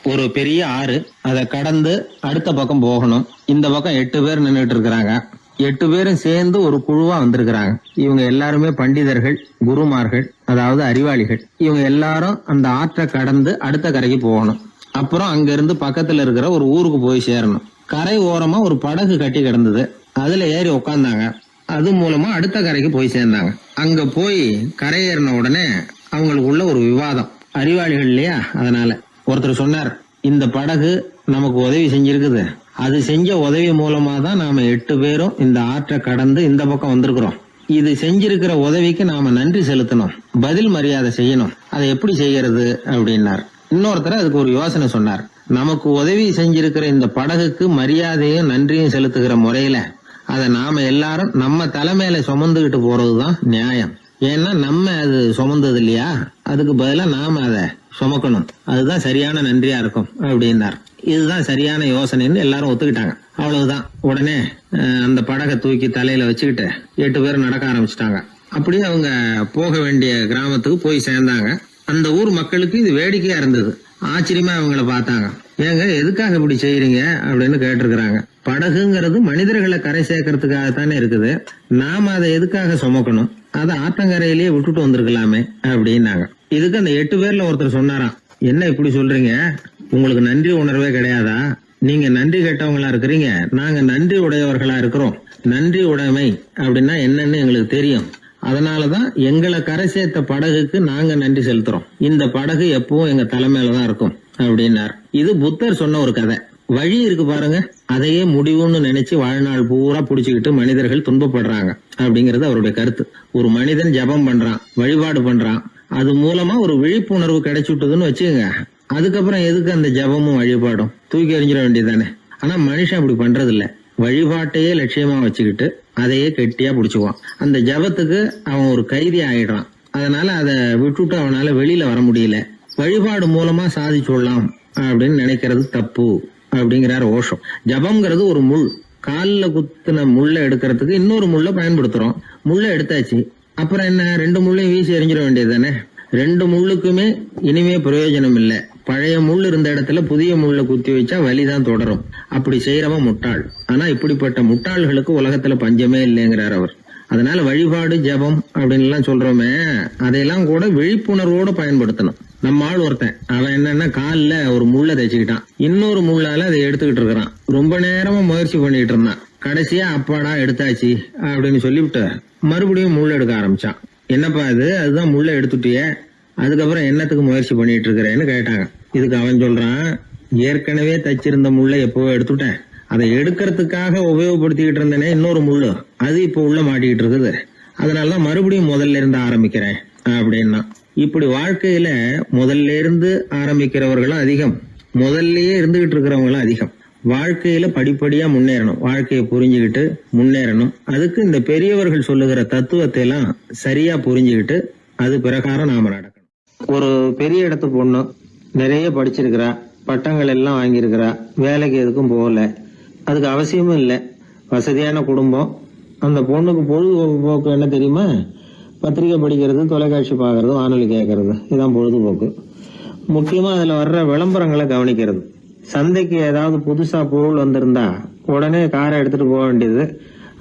ஒரு பெரிய ஆறு, அதை கடந்து அடுத்த பக்கம் போகணும். இந்த பக்கம் 8 பேர் நின்றுட்டு இருக்கிறாங்க. 8 பேரும் சேர்ந்து ஒரு குழுவா வந்திருக்கிறாங்க. இவங்க எல்லாருமே பண்டிதர்கள், குருமார்கள், அதாவது அறிவாளிகள். இவங்க எல்லாரும் அந்த ஆற்றை கடந்து அடுத்த கரைக்கு போகணும். அப்புறம் அங்க இருந்து பக்கத்துல இருக்கிற ஒரு ஊருக்கு போய் சேரணும். கரை ஓரமா ஒரு படகு கட்டி கிடந்தது. அதுல ஏறி உக்காந்தாங்க. அது மூலமா அடுத்த கரைக்கு போய் சேர்ந்தாங்க. அங்க போய் கரையேறின உடனே அவங்களுக்குள்ள ஒரு விவாதம். அறிவாளிகள் இல்லையா, அதனால ஒருத்தர் சொன்னார், இந்த படகு நமக்கு உதவி செஞ்சிருக்குது. அது செஞ்ச உதவி மூலமா தான் நாம 8 பேரும் இந்த ஆற்றை கடந்து இந்த பக்கம் வந்திருக்கிறோம். இது செஞ்சிருக்கிற உதவிக்கு நாம நன்றி செலுத்தணும், பதில் மரியாதை செய்யணும். அதை எப்படி செய்யறது அப்படின்னார். இன்னொருத்தர் அதுக்கு ஒரு யோசனை சொன்னார். நமக்கு உதவி செஞ்சிருக்கிற இந்த படகுக்கு மரியாதையும் நன்றியும் செலுத்துகிற முறையில அதை நாம எல்லாரும் நம்ம தலைமையில சுமந்துகிட்டு போறதுதான் நியாயம். ஏன்னா நம்ம அது சுமந்தது இல்லையா, அதுக்கு பதிலா நாம அதை சுமக்கணும். அதுதான் சரியான நன்றியா இருக்கும் அப்படின்னார். இதுதான் சரியான யோசனைன்னு எல்லாரும் ஒத்துக்கிட்டாங்க. அவ்வளவுதான். உடனே அந்த படகை தூக்கி தலையில வச்சுக்கிட்டு 8 பேர் நடக்க ஆரம்பிச்சிட்டாங்க. அப்படியே அவங்க போக வேண்டிய கிராமத்துக்கு போய் சேர்ந்தாங்க. அந்த ஊர் மக்களுக்கு இது வேடிக்கையா இருந்தது. ஆச்சரியமா அவங்கள பார்த்தாங்க. ஏங்க, எதுக்காக இப்படி செய்யறீங்க அப்படின்னு கேட்டிருக்கிறாங்க. படகுங்கிறது மனிதர்களை கரை சேர்க்கறதுக்காகத்தானே இருக்குது. நாம அதை எதுக்காக சுமக்கணும்? அதை ஆற்றங்கரையிலேயே விட்டுட்டு வந்திருக்கலாமே அப்படின்னாங்க. இதுக்கு அந்த 8 பேர்ல ஒருத்தர் சொன்னாராம், என்ன இப்படி சொல்றீங்க? உங்களுக்கு நன்றி உணர்வே கிடையாதா? நீங்க நன்றி கெட்டவங்களா இருக்கிறீங்க, நாங்க நன்றி உடையவர்களா இருக்கிறோம். நன்றி உடைமை அப்படின்னா என்னன்னு எங்களுக்கு தெரியும். அதனாலதான் எங்களை கரை சேர்த்த படகுக்கு நாங்க நன்றி செலுத்துறோம். இந்த படகு எப்பவும் எங்க தலைமையிலதான் இருக்கும் அப்படின்னார். இது புத்தர் சொன்ன ஒரு கதை. வழி இருக்கு பாருங்க, அதையே முடிவுன்னு நினைச்சு வாழ்நாள் பூரா புடிச்சுக்கிட்டு மனிதர்கள் துன்பப்படுறாங்க அப்படிங்கறது அவருடைய கருத்து. ஒரு மனிதன் ஜபம் பண்றான், வழிபாடு பண்றான், அது மூலமா ஒரு விழிப்புணர்வு கிடைச்சுட்டுதுன்னு வச்சுக்கோங்க. அதுக்கப்புறம் எதுக்கு அந்த ஜபமும் வழிபாடும்? தூக்கி எறிஞ்சிட வேண்டியதானே. ஆனா மனுஷன் அப்படி பண்றது இல்ல. வழிபாட்டையே லட்சியமா வச்சுக்கிட்டு அதையே கெட்டியா புடிச்சுக்குவான். அந்த ஜபத்துக்கு அவன் ஒரு கைதி ஆயிடுறான். அதனால அதை விட்டுட்டு அவனால வெளியில வர முடியல. வழிபாடு மூலமா சாதிச்சுடலாம் அப்படின்னு நினைக்கிறது தப்பு அப்படிங்கிறார் ஓஷோ. ஜபம்ங்கிறது ஒரு முள். காலில் குத்துன முள்ள எடுக்கிறதுக்கு இன்னொரு முள்ள பயன்படுத்துறோம். முள்ள எடுத்தாச்சு, அப்புறம் என்ன? 2 முள்ளையும் வீசி எறிஞ்சிட வேண்டியது தானே. 2 முள்ளுக்குமே இனிமே பிரயோஜனம் இல்லை. பழைய முள் இருந்த இடத்துல புதிய முள்ள குத்தி வச்சா வலிதான் தொடரும். அப்படி செய்யறவன் முட்டாள். ஆனா இப்படிப்பட்ட முட்டாள்களுக்கு உலகத்துல பஞ்சமே இல்லைங்கிறார் அவர். அதனால வழிபாடு, ஜபம் அப்படின்னு எல்லாம் சொல்றோமே, அதையெல்லாம் கூட விழிப்புணர்வோட பயன்படுத்தணும். நம்ம ஆள் ஒருத்தன், அவன் என்னன்னா காலில் ஒரு முள்ள தைச்சுக்கிட்டான், இன்னொரு முள்ளால அதை எடுத்துக்கிட்டு இருக்கிறான். ரொம்ப நேரமா முயற்சி பண்ணிட்டு இருந்தான். கடைசியா அப்பாடா எடுத்தாச்சு அப்படின்னு சொல்லிவிட்டு மறுபடியும் முள்ள எடுக்க ஆரம்பிச்சான். என்னப்பா இது, அதுதான் முள்ள எடுத்துட்டிய, அதுக்கப்புறம் என்னத்துக்கு முயற்சி பண்ணிட்டு இருக்கிறேன்னு கேட்டாங்க. இதுக்கு அவன் சொல்றான், ஏற்கனவே தச்சிருந்த முள்ள எப்பவோ எடுத்துட்டேன், அதை எடுக்கிறதுக்காக உபயோகப்படுத்திக்கிட்டு இருந்தேனே இன்னொரு முள்ளு, அது இப்ப உள்ள மாட்டிக்கிட்டு இருக்குது, அதனாலதான் மறுபடியும் முதல்ல இருந்து ஆரம்பிக்கிறேன் அப்படின்னா. இப்படி வாழ்க்கையில முதல்ல இருந்து ஆரம்பிக்கிறவர்களும் அதிகம், முதல்லயே இருந்துகிட்டு இருக்கிறவங்களும் அதிகம். வாழ்க்கையில படிப்படியா முன்னேறணும், வாழ்க்கையை புரிஞ்சுக்கிட்டு முன்னேறணும். அதுக்கு இந்த பெரியவர்கள் சொல்லுகிற தத்துவத்தை எல்லாம் சரியா புரிஞ்சுக்கிட்டு அது பிரகாரம் நாம நடக்கணும். ஒரு பெரிய இடத்து பொண்ணு நிறைய படிச்சிருக்கிறா, பட்டங்கள் எல்லாம் வாங்கியிருக்கிறா, வேலைக்கு எதுக்கும் போகல, அதுக்கு அவசியமும் இல்லை. வசதியான குடும்பம். அந்த பொண்ணுக்கு பொழுதுபோக்கு என்ன தெரியுமா? பத்திரிகை படிக்கிறது, தொலைக்காட்சி பார்க்கறது, வானொலி கேட்கறது, இதுதான் பொழுதுபோக்கு. முக்கியமா அதுல வர்ற விளம்பரங்களை கவனிக்கிறது. சந்தைக்கு ஏதாவது புதுசா பொருள் வந்திருந்தா உடனே காரை எடுத்துட்டு போக வேண்டியது,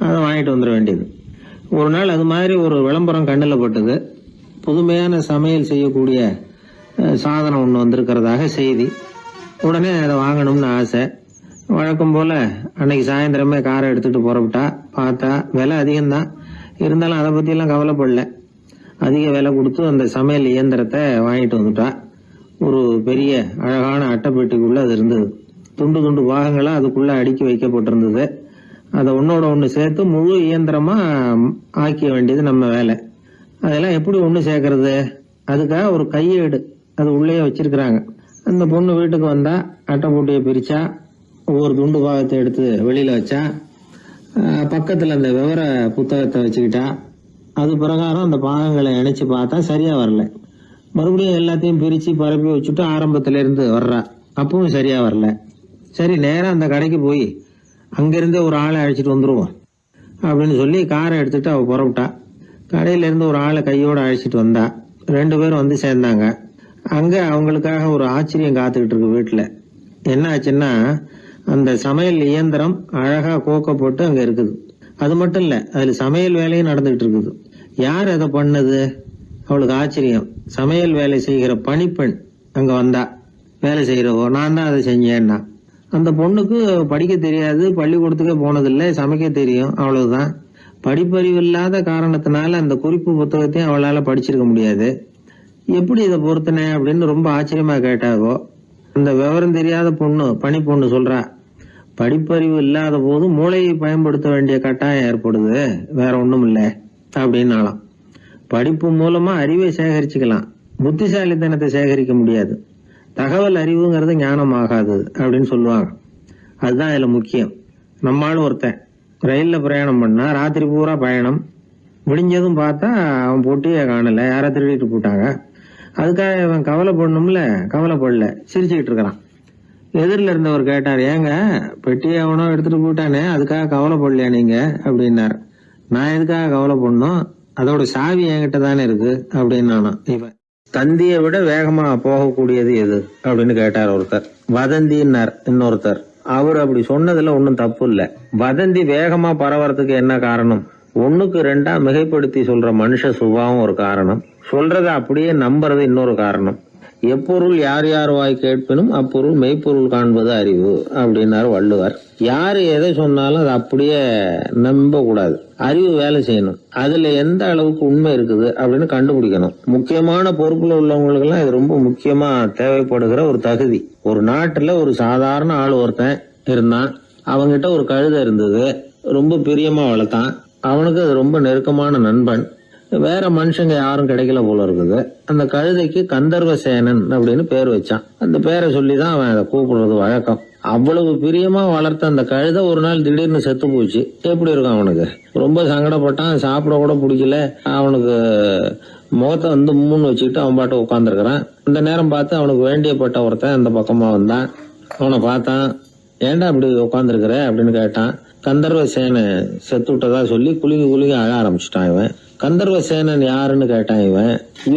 அதை வாங்கிட்டு வந்துட வேண்டியது. ஒரு நாள் அது மாதிரி ஒரு விளம்பரம் கண்ணில் பட்டது. புதுமையான சமையல் செய்யக்கூடிய சாதனம் ஒன்று வந்திருக்கிறதாக செய்தி. உடனே அதை வாங்கணும்னு ஆசை. வழக்கம் போல அன்னைக்கு சாயந்தரமே காரை எடுத்துட்டு புறப்பட்டா. பார்த்தா விலை அதிகம்தான், இருந்தாலும் அதை பற்றியெல்லாம் கவலைப்படல. அதிக விலை கொடுத்து அந்த சமையல் இயந்திரத்தை வாங்கிட்டு வந்துட்டா. ஒரு பெரிய அழகான அட்டைப்பெட்டிக்குள்ள அது இருந்தது. துண்டு துண்டு பாகங்களா அதுக்குள்ள அடுக்கி வைக்கப்பட்டிருந்தது. அதை ஒன்னோட ஒன்று சேர்த்து முழு இயந்திரமா ஆக்கிய வேண்டியது நம்ம வேலை. அதெல்லாம் எப்படி ஒன்று சேர்க்கறது? அதுக்காக ஒரு கையேடு அது உள்ளேயே வச்சிருக்கிறாங்க. அந்த பொண்ணு வீட்டுக்கு வந்தா அட்டைப்பூட்டியை பிரிச்சா, ஒவ்வொரு துண்டு பாகத்தை எடுத்து வெளியில வச்சா, பக்கத்துல அந்த விவர புத்தகத்தை வச்சுக்கிட்டா. அது பிரகாரம் அந்த பாகங்களை இணைச்சு பார்த்தா சரியா வரல. மறுபடியும் எல்லாத்தையும் பிரிச்சு பரப்பி வச்சுட்டு ஆரம்பத்துல இருந்து வர்றா, அப்பவும் சரியா வரல. சரி, நேரம் அந்த கடைக்கு போய் அங்கிருந்தே ஒரு ஆளை அழைச்சிட்டு வந்துருவோம் அப்படின்னு சொல்லி காரை எடுத்துட்டு அவ புறப்பட்டா. கடையில இருந்து ஒரு ஆளை கையோட அழைச்சிட்டு வந்தா. 2 பேரும் வந்து சேர்ந்தாங்க. அங்க அவங்களுக்காக ஒரு ஆச்சரியம் காத்துக்கிட்டு இருக்கு வீட்டுல. என்ன ஆச்சுன்னா, அந்த சமையல் இயந்திரம் அழகா கோக்க போட்டு அங்க இருக்குது. அது மட்டும் இல்ல, அதுல சமையல் வேலையும் நடந்துகிட்டு இருக்குது. யார் அதை பண்ணது? அவளுக்கு ஆச்சரியம். சமையல் வேலை செய்கிற பணிப்பெண் அங்க வந்தா. வேலை செய்யறவோ, நான் தான் அதை செஞ்சேன்னா. அந்த பொண்ணுக்கு படிக்க தெரியாது, பள்ளிக்கூடத்துக்கே போனதில்லை, சமைக்க தெரியும், அவ்வளவுதான். படிப்பறிவு இல்லாத காரணத்தினால அந்த குறிப்பு புத்தகத்தையும் அவளால படிச்சிருக்க முடியாது. எப்படி இதை பொறுத்தனே அப்படின்னு ரொம்ப ஆச்சரியமா கேட்டாவோ. அந்த விவரம் தெரியாத பொண்ணு, பணி பொண்ணு சொல்றா, படிப்பறிவு இல்லாத போது மூளையை பயன்படுத்த வேண்டிய கட்டாயம் ஏற்படுது, வேற ஒண்ணும் இல்லை அப்படின்னாலாம். படிப்பு மூலமா அறிவை சேகரிச்சுக்கலாம், புத்திசாலித்தனத்தை சேகரிக்க முடியாது. தகவல் அறிவுங்கிறது ஞானம் ஆகாது அப்படின்னு சொல்லுவாங்க. அதுதான் இதுல முக்கியம். நம்மளும் ஒருத்தன் ரயில்ல பிரயாணம் பண்ணா, ராத்திரி பூரா பயணம், முடிஞ்சதும் பார்த்தா அவன் பொட்டியே காணல, யாரை திருடிட்டு போட்டாங்க. அதுக்காக அவன் கவலைப்படணும்ல, கவலைப்படல, சிரிச்சுக்கிட்டு இருக்கிறான். எதிரில் இருந்தவர் கேட்டார், ஏங்க பெட்டியை அவனோ எடுத்துட்டு போட்டானே, அதுக்காக கவலைப்படலையா நீங்க அப்படின்னாரு. நான் எதுக்காக கவலைப்படணும், அதோட சாவி என்கிட்ட தானே இருக்கு அப்படின்னு நானும். இவன் தந்தியை விட வேகமா போகக்கூடியது எது அப்படின்னு கேட்டார் ஒருத்தர். வதந்தின்னார் இன்னொருத்தர். அவர் அப்படி சொன்னதுல ஒன்னும் தப்பு இல்ல. வதந்தி வேகமா பரவறதுக்கு என்ன காரணம்? 1க்கு 2 மிகைப்படுத்தி சொல்ற மனுஷ சுபாவம் ஒரு காரணம், சொல்றத அப்படியே நம்புறது இன்னொரு காரணம். எப்பொருள் யார் யார் வாய் கேட்பினும் அப்பொருள் மெய்ப்பொருள் காண்பது அறிவு அப்படின்னாரு வள்ளுவர். யாரு எதை சொன்னாலும் அதை அப்படியே நம்ப கூடாது, அறிவு வேலை செய்யணும். அதுல எந்த அளவுக்கு உண்மை இருக்குது அப்படின்னு கண்டுபிடிக்கணும். முக்கியமான பொறுப்புல உள்ளவங்களுக்கு எல்லாம் இது ரொம்ப முக்கியமா தேவைப்படுகிற ஒரு தகுதி. ஒரு நாட்டுல ஒரு சாதாரண ஆள் ஒருத்தன் இருந்தான். அவங்கிட்ட ஒரு கழுதை இருந்தது, ரொம்ப பிரியமா வளர்த்தான். அவனுக்கு அது ரொம்ப நெருக்கமான நண்பன். வேற மனுஷங்க யாரும் கிடைக்கல போல இருக்குது. அந்த கழுதைக்கு கந்தர்வசேனன் அப்படின்னு பேர் வச்சான். அந்த பேரை சொல்லிதான் அவன் அதை கூப்பிடுறது வழக்கம். அவ்வளவு பிரியமா வளர்த்த அந்த கழுதை ஒரு நாள் திடீர்னு செத்து போச்சு. எப்படி இருக்கும் அவனுக்கு? ரொம்ப சங்கடப்பட்டான், சாப்பிட கூட பிடிக்கல. அவனுக்கு முகத்தை வந்து மூணு வச்சுக்கிட்டு அவன் பாட்டு உட்காந்துருக்கிறான். இந்த நேரம் பார்த்து அவனுக்கு வேண்டியப்பட்ட ஒருத்தன் அந்த பக்கமா வந்தான். அவனை பார்த்தான். ஏன்டா அப்படி உட்காந்துருக்கிற அப்படின்னு கேட்டான். கந்தர்வசேனை செத்து விட்டதா சொல்லி குலுங்கி அழ ஆரம்பிச்சுட்டான் இவன். கந்தர்வசேனன் யாருன்னு கேட்டான் இவன்.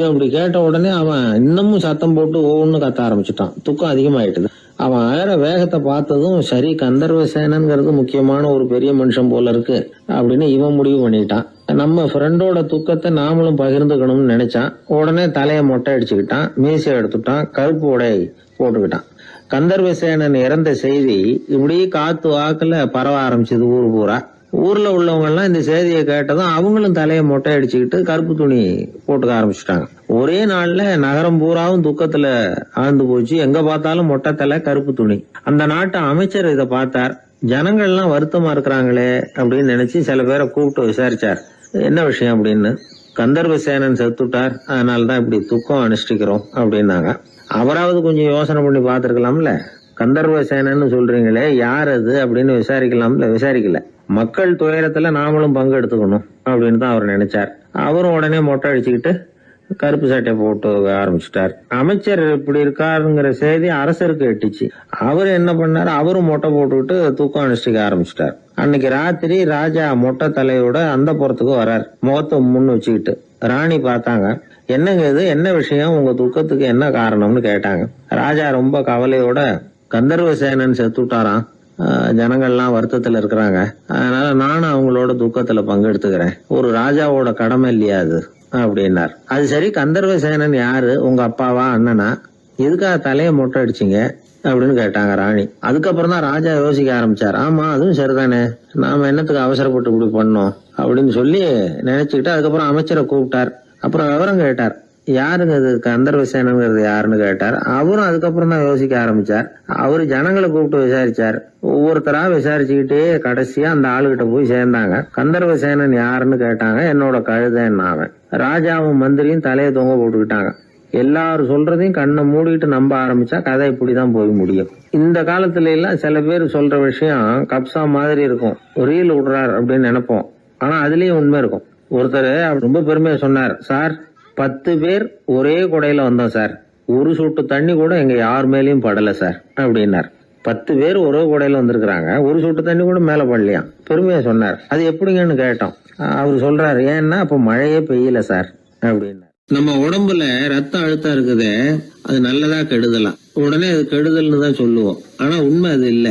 அப்படி கேட்ட உடனே அவன் இன்னமும் சத்தம் போட்டு ஒவ்வொன்னு கத்த ஆரம்பிச்சுட்டான். துக்கம் அதிகமாயிட்டுது. அவன் அழற வேகத்தை பார்த்ததும், சரி கந்தர்வசேனன்கிறது முக்கியமான ஒரு பெரிய மனுஷன் போல இருக்கு அப்படின்னு இவன் முடிவு பண்ணிட்டான். நம்ம ஃப்ரெண்டோட துக்கத்தை நாமளும் பகிர்ந்துக்கணும்னு நினைச்சான். உடனே தலையை மொட்டை அடிச்சுக்கிட்டான், மீசை எடுத்துட்டான், கருப்பு உடை போட்டுக்கிட்டான். கந்தர்வசேனன் இறந்த செய்தி இப்படி காத்து வாக்குல பரவ ஆரம்பிச்சது ஊர் பூரா. ஊர்ல உள்ளவங்க எல்லாம் இந்த செய்தியை கேட்டதும் அவங்களும் தலையை மொட்டை அடிச்சுக்கிட்டு கருப்பு துணி போட்டுக்க ஆரம்பிச்சுட்டாங்க. ஒரே நாள்ல நகரம் பூராவும் துக்கத்துல ஆழ்ந்து போச்சு. எங்க பார்த்தாலும் மொட்டை தலை, கருப்பு துணி. அந்த நாட்டு அமைச்சர் இதை பார்த்தார். ஜனங்கள்லாம் வருத்தமா இருக்கிறாங்களே அப்படின்னு நினைச்சு சில பேரை கூப்பிட்டு விசாரிச்சார், என்ன விஷயம் அப்படின்னு. கந்தர்வசேனன் செத்துட்டார், அதனாலதான் இப்படி துக்கம் அனுஷ்டிக்கிறோம் அப்படின்னாங்க. அவராவது கொஞ்சம் யோசனை பண்ணி பார்த்திருக்கலாம்ல. கந்தர்வசேனன்னு சொல்றீங்களே, யார் அது அப்படின்னு விசாரிக்கலாம்ல. விசாரிக்கல. மக்கள் துயரத்துல நாமளும் பங்கு எடுத்துக்கணும் அப்படின்னு தான் அவர் நினைச்சார். அவரும் உடனே மொட்டை அடிச்சுக்கிட்டு கருப்பு சட்டை போட்டு ஆரம்பிச்சுட்டார். அமைச்சர் இப்படி இருக்காருங்கிற செய்தி அரசருக்கு எட்டுச்சு. அவர் என்ன பண்ணாரு, அவரும் மொட்டை போட்டுக்கிட்டு தூக்கம் அனுஷ்டிக்க ஆரம்பிச்சுட்டார். அன்னைக்கு ராத்திரி ராஜா மொட்டை தலையோட அந்த புறத்துக்கு வர்றார், முகத்தை முன்னு வச்சுக்கிட்டு. ராணி பார்த்தாங்க. என்னங்க இது, என்ன விஷயம், உங்க துக்கத்துக்கு என்ன காரணம்னு கேட்டாங்க. ராஜா ரொம்ப கவலையோட, கந்தர்வசேனன் செத்துட்டாராம், ஜனங்கள்லாம் வருத்தத்துல இருக்கிறாங்க, அதனால நானும் அவங்களோட துக்கத்துல பங்கெடுத்துக்கிறேன், ஒரு ராஜாவோட கடமை இல்லையா அது அப்படின்னார். அது சரி, கந்தர்வசேனன் யாரு, உங்க அப்பாவா அண்ணனா, எதுக்காக தலையை மொட்டை அடிச்சிங்க அப்படின்னு கேட்டாங்க ராணி. அதுக்கப்புறம் தான் ராஜா யோசிக்க ஆரம்பிச்சார். ஆமா, அதுவும் சரிதானே, நாம என்னத்துக்கு அவசரப்பட்டு இப்படி பண்ணோம் அப்படின்னு சொல்லி நினைச்சுக்கிட்டு அதுக்கப்புறம் அமைச்சரை கூப்பிட்டார். அப்புறம் விவரம் கேட்டார், யாருங்க இது கந்தர்வசேனங்கிறது யாருன்னு கேட்டார். அவரும் அதுக்கப்புறம் தான் யோசிக்க ஆரம்பிச்சார். அவரு ஜனங்களை கூப்பிட்டு விசாரிச்சார். ஒவ்வொருத்தரா விசாரிச்சுக்கிட்டே கடைசியா அந்த ஆளுகிட்ட போய் சேர்ந்தாங்க. கந்தர்வசேனன் யாருன்னு கேட்டாங்க. என்னோட கழுதைன்னு அவன். ராஜாவும் மந்திரியும் தலையை தொங்க போட்டுக்கிட்டாங்க. எல்லாரும் சொல்றதையும் கண்ணை மூடிட்டு நம்ப ஆரம்பிச்சா கதை இப்படிதான் போய் முடியும். இந்த காலத்துல எல்லாம் சில பேர் சொல்ற விஷயம் கப்சா மாதிரி இருக்கும், ரீல் விடுறார் அப்படின்னு நினைப்போம். ஆனா அதுலயும் உண்மை இருக்கும். ஒருத்தர் ரொம்ப பெருமையா சொன்னார், சார் 10 பேர் ஒரே குடையில வந்தோம் சார், ஒரு சொட்டு தண்ணி கூட எங்க யார் மேலயும் படல சார் அப்படின்னார். 10 பேர் ஒரே குடையில வந்திருக்கிறாங்க, ஒரு சொட்டு தண்ணி கூட மேல படலையாம். பெருமையா சொன்னார். அது எப்படிங்கன்னு கேட்டோம். அவர் சொல்றாரு, ஏன்னா அப்ப மழையே பெய்யல சார் அப்படின்னார். நம்ம உடம்புல ரத்த அழுத்தம் இருக்குதே, அது நல்லதா கெடுதலாம். உடனே அது கெடுதல்னு தான் சொல்லுவோம். ஆனா உண்மை அது இல்ல.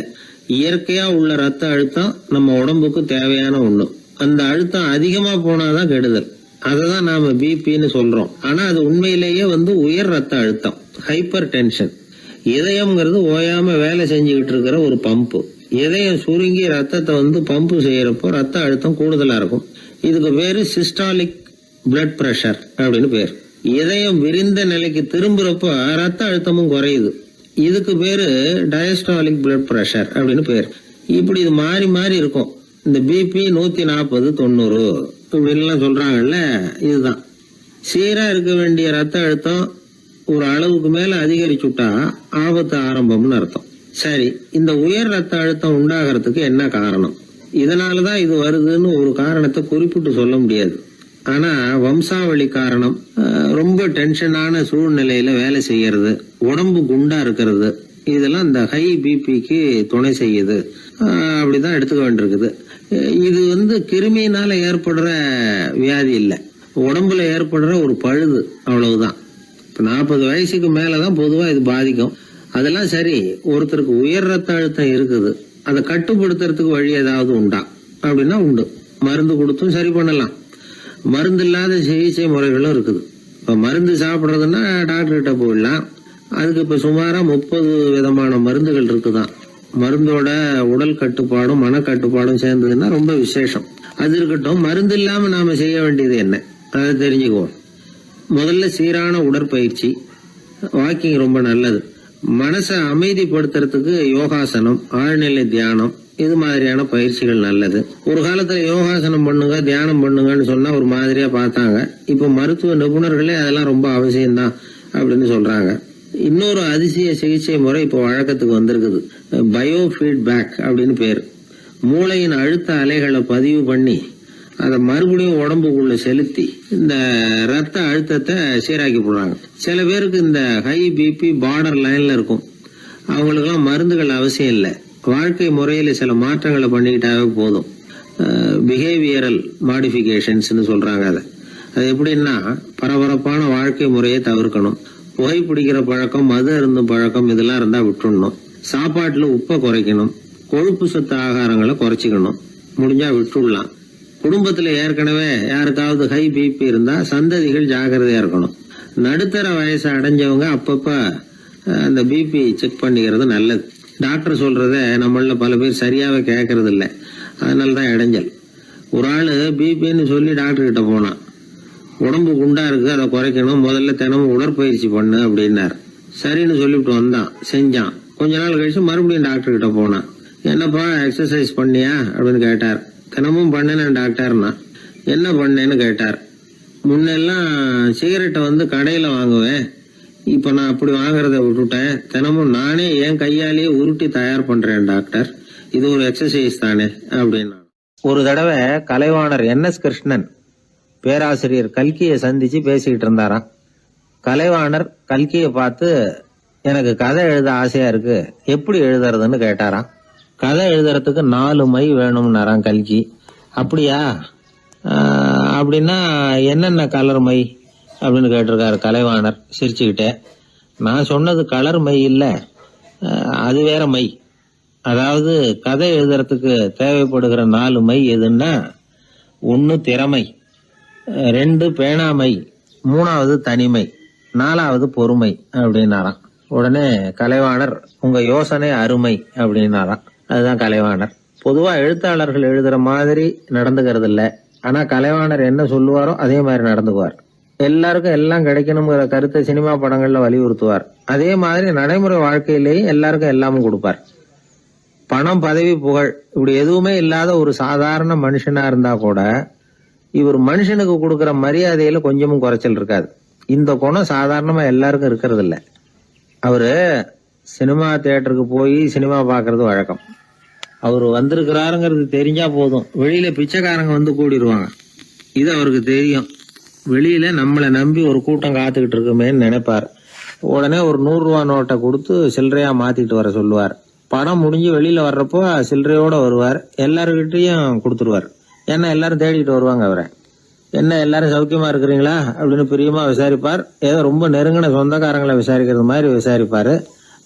இயற்கையா உள்ள ரத்த அழுத்தம் நம்ம உடம்புக்கு தேவையான ஒண்ணு. அந்த அழுத்தம் அதிகமா போனாதான் கெடுதல். அததான் நாம பிபின்னு சொல்றோம். ஆனா அது உண்மையிலேயே உயர் ரத்த அழுத்தம், ஹைப்பர் டென்ஷன். இதயம்ங்கிறது ஓயாம வேலை செஞ்சுக்கிட்டு இருக்கிற ஒரு பம்பு. இதயம் சுருங்கி ரத்தத்தை பம்பு செய்யறப்போ ரத்த அழுத்தம் கூடுதலா இருக்கும். இதுக்கு பேரு சிஸ்டாலிக் பிளட் பிரஷர் அப்படின்னு பேர். இதயம் விரிந்த நிலைக்கு திரும்புறப்ப ரத்த அழுத்தமும் குறையுது. இதுக்கு பேரு டயஸ்டாலிக் பிளட் பிரஷர் அப்படின்னு பேர். இப்படி இது மாறி மாறி இருக்கும். இந்த பிபி 140 90 இப்படின்லாம் சொல்றாங்கல்ல, இதுதான். சீரா இருக்க வேண்டிய ரத்த அழுத்தம் ஒரு அளவுக்கு மேல அதிகரிச்சுட்டா ஆபத்து ஆரம்பம்னு அர்த்தம். சரி, இந்த உயர் ரத்த அழுத்தம் உண்டாகிறதுக்கு என்ன காரணம்? இதனாலதான் இது வருதுன்னு ஒரு காரணத்தை குறிப்பிட்டு சொல்ல முடியாது. ஆனா வம்சாவளி காரணம், ரொம்ப டென்ஷனான சூழ்நிலையில வேலை செய்யறது, உடம்பு குண்டா இருக்கிறது, இதெல்லாம் இந்த ஹை பிபிக்கு துணை செய்யுது. அப்படிதான் எடுத்துக்க வேண்டியிருக்குது. இது கிருமியினால ஏற்படுற வியாதி இல்ல, உடம்புல ஏற்படுற ஒரு பழுது, அவ்வளவுதான். இப்ப 40 வயசுக்கு மேலதான் பொதுவா இது பாதிக்கும். அதெல்லாம் சரி. ஒருத்தருக்கு உயர் ரத்த அழுத்தம் இருக்குது, அதை கட்டுப்படுத்துறதுக்கு வழி ஏதாவது உண்டா அப்படின்னா உண்டு. மருந்து கொடுத்தும் சரி பண்ணலாம். மருந்து இல்லாத சிகிச்சை முறைகளும் இருக்குது. இப்ப மருந்து சாப்பிடுறதுன்னா டாக்டர் கிட்ட போயிடலாம். அதுக்கு இப்ப சுமாரா 30 விதமான மருந்துகள் இருக்குதான். மருந்தோட உடல் கட்டுப்பாடும் மன கட்டுப்பாடும் சேர்ந்ததுன்னா ரொம்ப விசேஷம். அது இருக்கட்டும், மருந்து இல்லாம நாம செய்ய வேண்டியது என்ன, அதை தெரிஞ்சுக்குவோம். முதல்ல சீரான உடற்பயிற்சி, வாக்கிங் ரொம்ப நல்லது. மனசை அமைதிப்படுத்துறதுக்கு யோகாசனம், ஆழ்நிலை தியானம், இது மாதிரியான பயிற்சிகள் நல்லது. ஒரு காலத்துல யோகாசனம் பண்ணுங்க, தியானம் பண்ணுங்கன்னு சொன்னா ஒரு மாதிரியா பார்த்தாங்க. இப்ப மருத்துவ நிபுணர்களே அதெல்லாம் ரொம்ப அவசியம்தான் அப்படின்னு சொல்றாங்க. இன்னொரு அதிசய சிகிச்சை முறை இப்போ வழக்கத்துக்கு வந்திருக்குது. பயோ ஃபீட்பேக் அப்படின்னு பேர். மூளையின் அழுத்த அலைகளை பதிவு பண்ணி அதை மறுபடியும் உடம்புக்குள்ள செலுத்தி இந்த ரத்த அழுத்தத்தை சீராக்கி போடுறாங்க. சில பேருக்கு இந்த ஹை பிபி பார்டர் லைன்ல இருக்கும். அவங்களுக்கெல்லாம் மருந்துகள் அவசியம் இல்லை. வாழ்க்கை முறையில சில மாற்றங்களை பண்ணிக்கிட்டாவே போதும். பிஹேவியரல் மாடிஃபிகேஷன்ஸ் சொல்றாங்க. அது எப்படின்னா, பரபரப்பான வாழ்க்கை முறையை தவிர்க்கணும். புகைப்பிடிக்கிற பழக்கம், மது அருந்தும் பழக்கம், இதெல்லாம் இருந்தா விட்டுடணும். சாப்பாட்டுல உப்பை குறைக்கணும். கொழுப்பு சத்து ஆகாரங்களை குறைச்சிக்கணும். முடிஞ்சா விட்டுடலாம். குடும்பத்துல ஏற்கனவே யாருக்காவது ஹை பிபி இருந்தா சந்ததிகள் ஜாகிரதையா இருக்கணும். நடுத்தர வயசை அடைஞ்சவங்க அப்பப்ப அந்த பிபி செக் பண்ணிக்கிறது நல்லது. டாக்டர் சொல்றத நம்மள பல பேர் சரியாவே கேட்கறது இல்லை. அதனாலதான் இடைஞ்சல். ஒரு ஆளு பிபின்னு சொல்லி டாக்டர் கிட்ட போனான். உடம்பு குண்டா இருக்கு, அதை குறைக்கணும், முதல்ல தினமும் உடற்பயிற்சி பண்ணு அப்படின்னாரு. சரின்னு சொல்லிவிட்டு வந்தான், செஞ்சான். கொஞ்ச நாள் கழிச்சு மறுபடியும் டாக்டர் கிட்ட போனான். என்னப்பா எக்ஸசைஸ் பண்ணியா அப்படின்னு கேட்டார். தினமும் பண்ணேன் டாக்டர்னா. என்ன பண்ணேன்னு கேட்டார். முன்னெல்லாம் சிகரெட்டை கடையில வாங்குவேன், இப்ப நான் அப்படி வாங்குறத விட்டுட்டேன். தினமும் நானே என் கையாலேயே உருட்டி தயார் பண்றேன் டாக்டர். இது ஒரு எக்ஸசைஸ் தானே அப்படின்னா. ஒரு தடவை கலைவாணர் NS கிருஷ்ணன் பேராசிரியர் கல்கியை சந்திச்சு பேசிக்கிட்டு இருந்தாராம். கலைவாணர் கல்கியை பார்த்து, எனக்கு கதை எழுத ஆசையா இருக்கு, எப்படி எழுதுறதுன்னு கேட்டாராம். கதை எழுதுறதுக்கு 4 மை வேணும்னாராம் கல்கி. அப்படியா, அப்படின்னா என்னென்ன கலர் மை அப்படின்னு கேட்டிருக்காரு கலைவாணர் சிரிச்சுக்கிட்டே. நான் சொன்னது கலர் மை இல்ல, அது வேற மை. அதாவது கதை எழுதுறதுக்கு தேவைப்படுகிற 4 மை எதுன்னா, 1 திறமை, 2 பேணாமை, 3வது தனிமை, 4வது பொறுமை அப்படின்னாராம். உடனே கலைவாணர், உங்க யோசனை அருமை அப்படின்னாராம். அதுதான் கலைவாணர். பொதுவா எழுத்தாளர்கள் எழுதுற மாதிரி நடந்துக்கிறது இல்ல. ஆனா கலைவாணர் என்ன சொல்லுவாரோ அதே மாதிரி நடந்துக்குவார். எல்லாருக்கும் எல்லாம் கிடைக்கணுங்கிற கருத்தை சினிமா படங்கள்ல வலியுறுத்துவார். அதே மாதிரி நடைமுறை வாழ்க்கையிலேயே எல்லாருக்கும் எல்லாமும் கொடுப்பார். பணம், பதவி, புகழ் இப்படி எதுவுமே இல்லாத ஒரு சாதாரண மனுஷனா இருந்தா கூட இவர் மனுஷனுக்கு கொடுக்கற மரியாதையில கொஞ்சமும் குறைச்சல் இருக்காது. இந்த குணம் சாதாரணமா எல்லாருக்கும் இருக்கிறது இல்ல. அவரு சினிமா தியேட்டருக்கு போய் சினிமா பாக்குறது வழக்கம். அவரு வந்திருக்கிறாருங்கிறது தெரிஞ்சா போதும், வெளியில பிச்சைக்காரங்க கூடிடுவாங்க. இது அவருக்கு தெரியும். வெளியில நம்மளை நம்பி ஒரு கூட்டம் காத்துக்கிட்டு இருக்குமேன்னு நினைப்பார். உடனே ஒரு 100 ரூபா நோட்டை கொடுத்து சில்லறையா மாத்திட்டு வர சொல்லுவார். படம் முடிஞ்சு வெளியில வர்றப்போ சில்லறையோட வருவார். எல்லாருக்கிட்டையும் கொடுத்துருவார். ஏன்னா எல்லாரும் தேடிட்டு வருவாங்க அவரை. என்ன எல்லாரும் சௌக்கியமா இருக்கிறீங்களா அப்படின்னு பிரியமா விசாரிப்பார். ஏதோ ரொம்ப நெருங்கின சொந்தக்காரங்களை விசாரிக்கிறது மாதிரி விசாரிப்பாரு.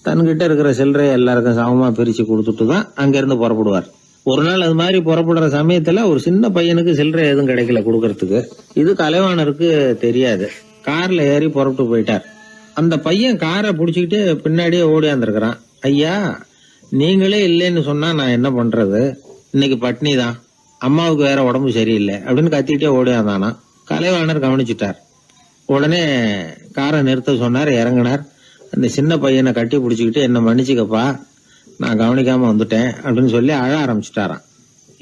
தன்கிட்ட இருக்கிற சில்லறையை எல்லாருக்கும் சமமா பிரிச்சு கொடுத்துட்டு தான் அங்கிருந்து புறப்படுவார். ஒரு நாள் அது மாதிரி புறப்படுற சமயத்துல ஒரு சின்ன பையனுக்கு சில்லறை எதுவும் கிடைக்கல கொடுக்கறதுக்கு. இது கலைவாணருக்கு தெரியாது. கார்ல ஏறி புறப்பட்டு போயிட்டார். அந்த பையன் காரை பிடிச்சிக்கிட்டு பின்னாடியே ஓடியாந்துருக்கிறான். ஐயா, நீங்களே இல்லைன்னு சொன்னா நான் என்ன பண்றது? இன்னைக்கு பட்னி தான், அம்மாவுக்கு வேற உடம்பு சரியில்லை அப்படின்னு கத்திக்கிட்டே ஓடியாந்தானா. கலைவாணர் கவனிச்சுட்டார். உடனே காரை நிறுத்த சொன்னார். இறங்கினார். அந்த சின்ன பையனை கட்டி பிடிச்சிக்கிட்டு என்ன மன்னிச்சுக்கப்பா, நான் கவனிக்காம வந்துட்டேன் அப்படின்னு சொல்லி அழ ஆரம்பிச்சுட்டாராம்.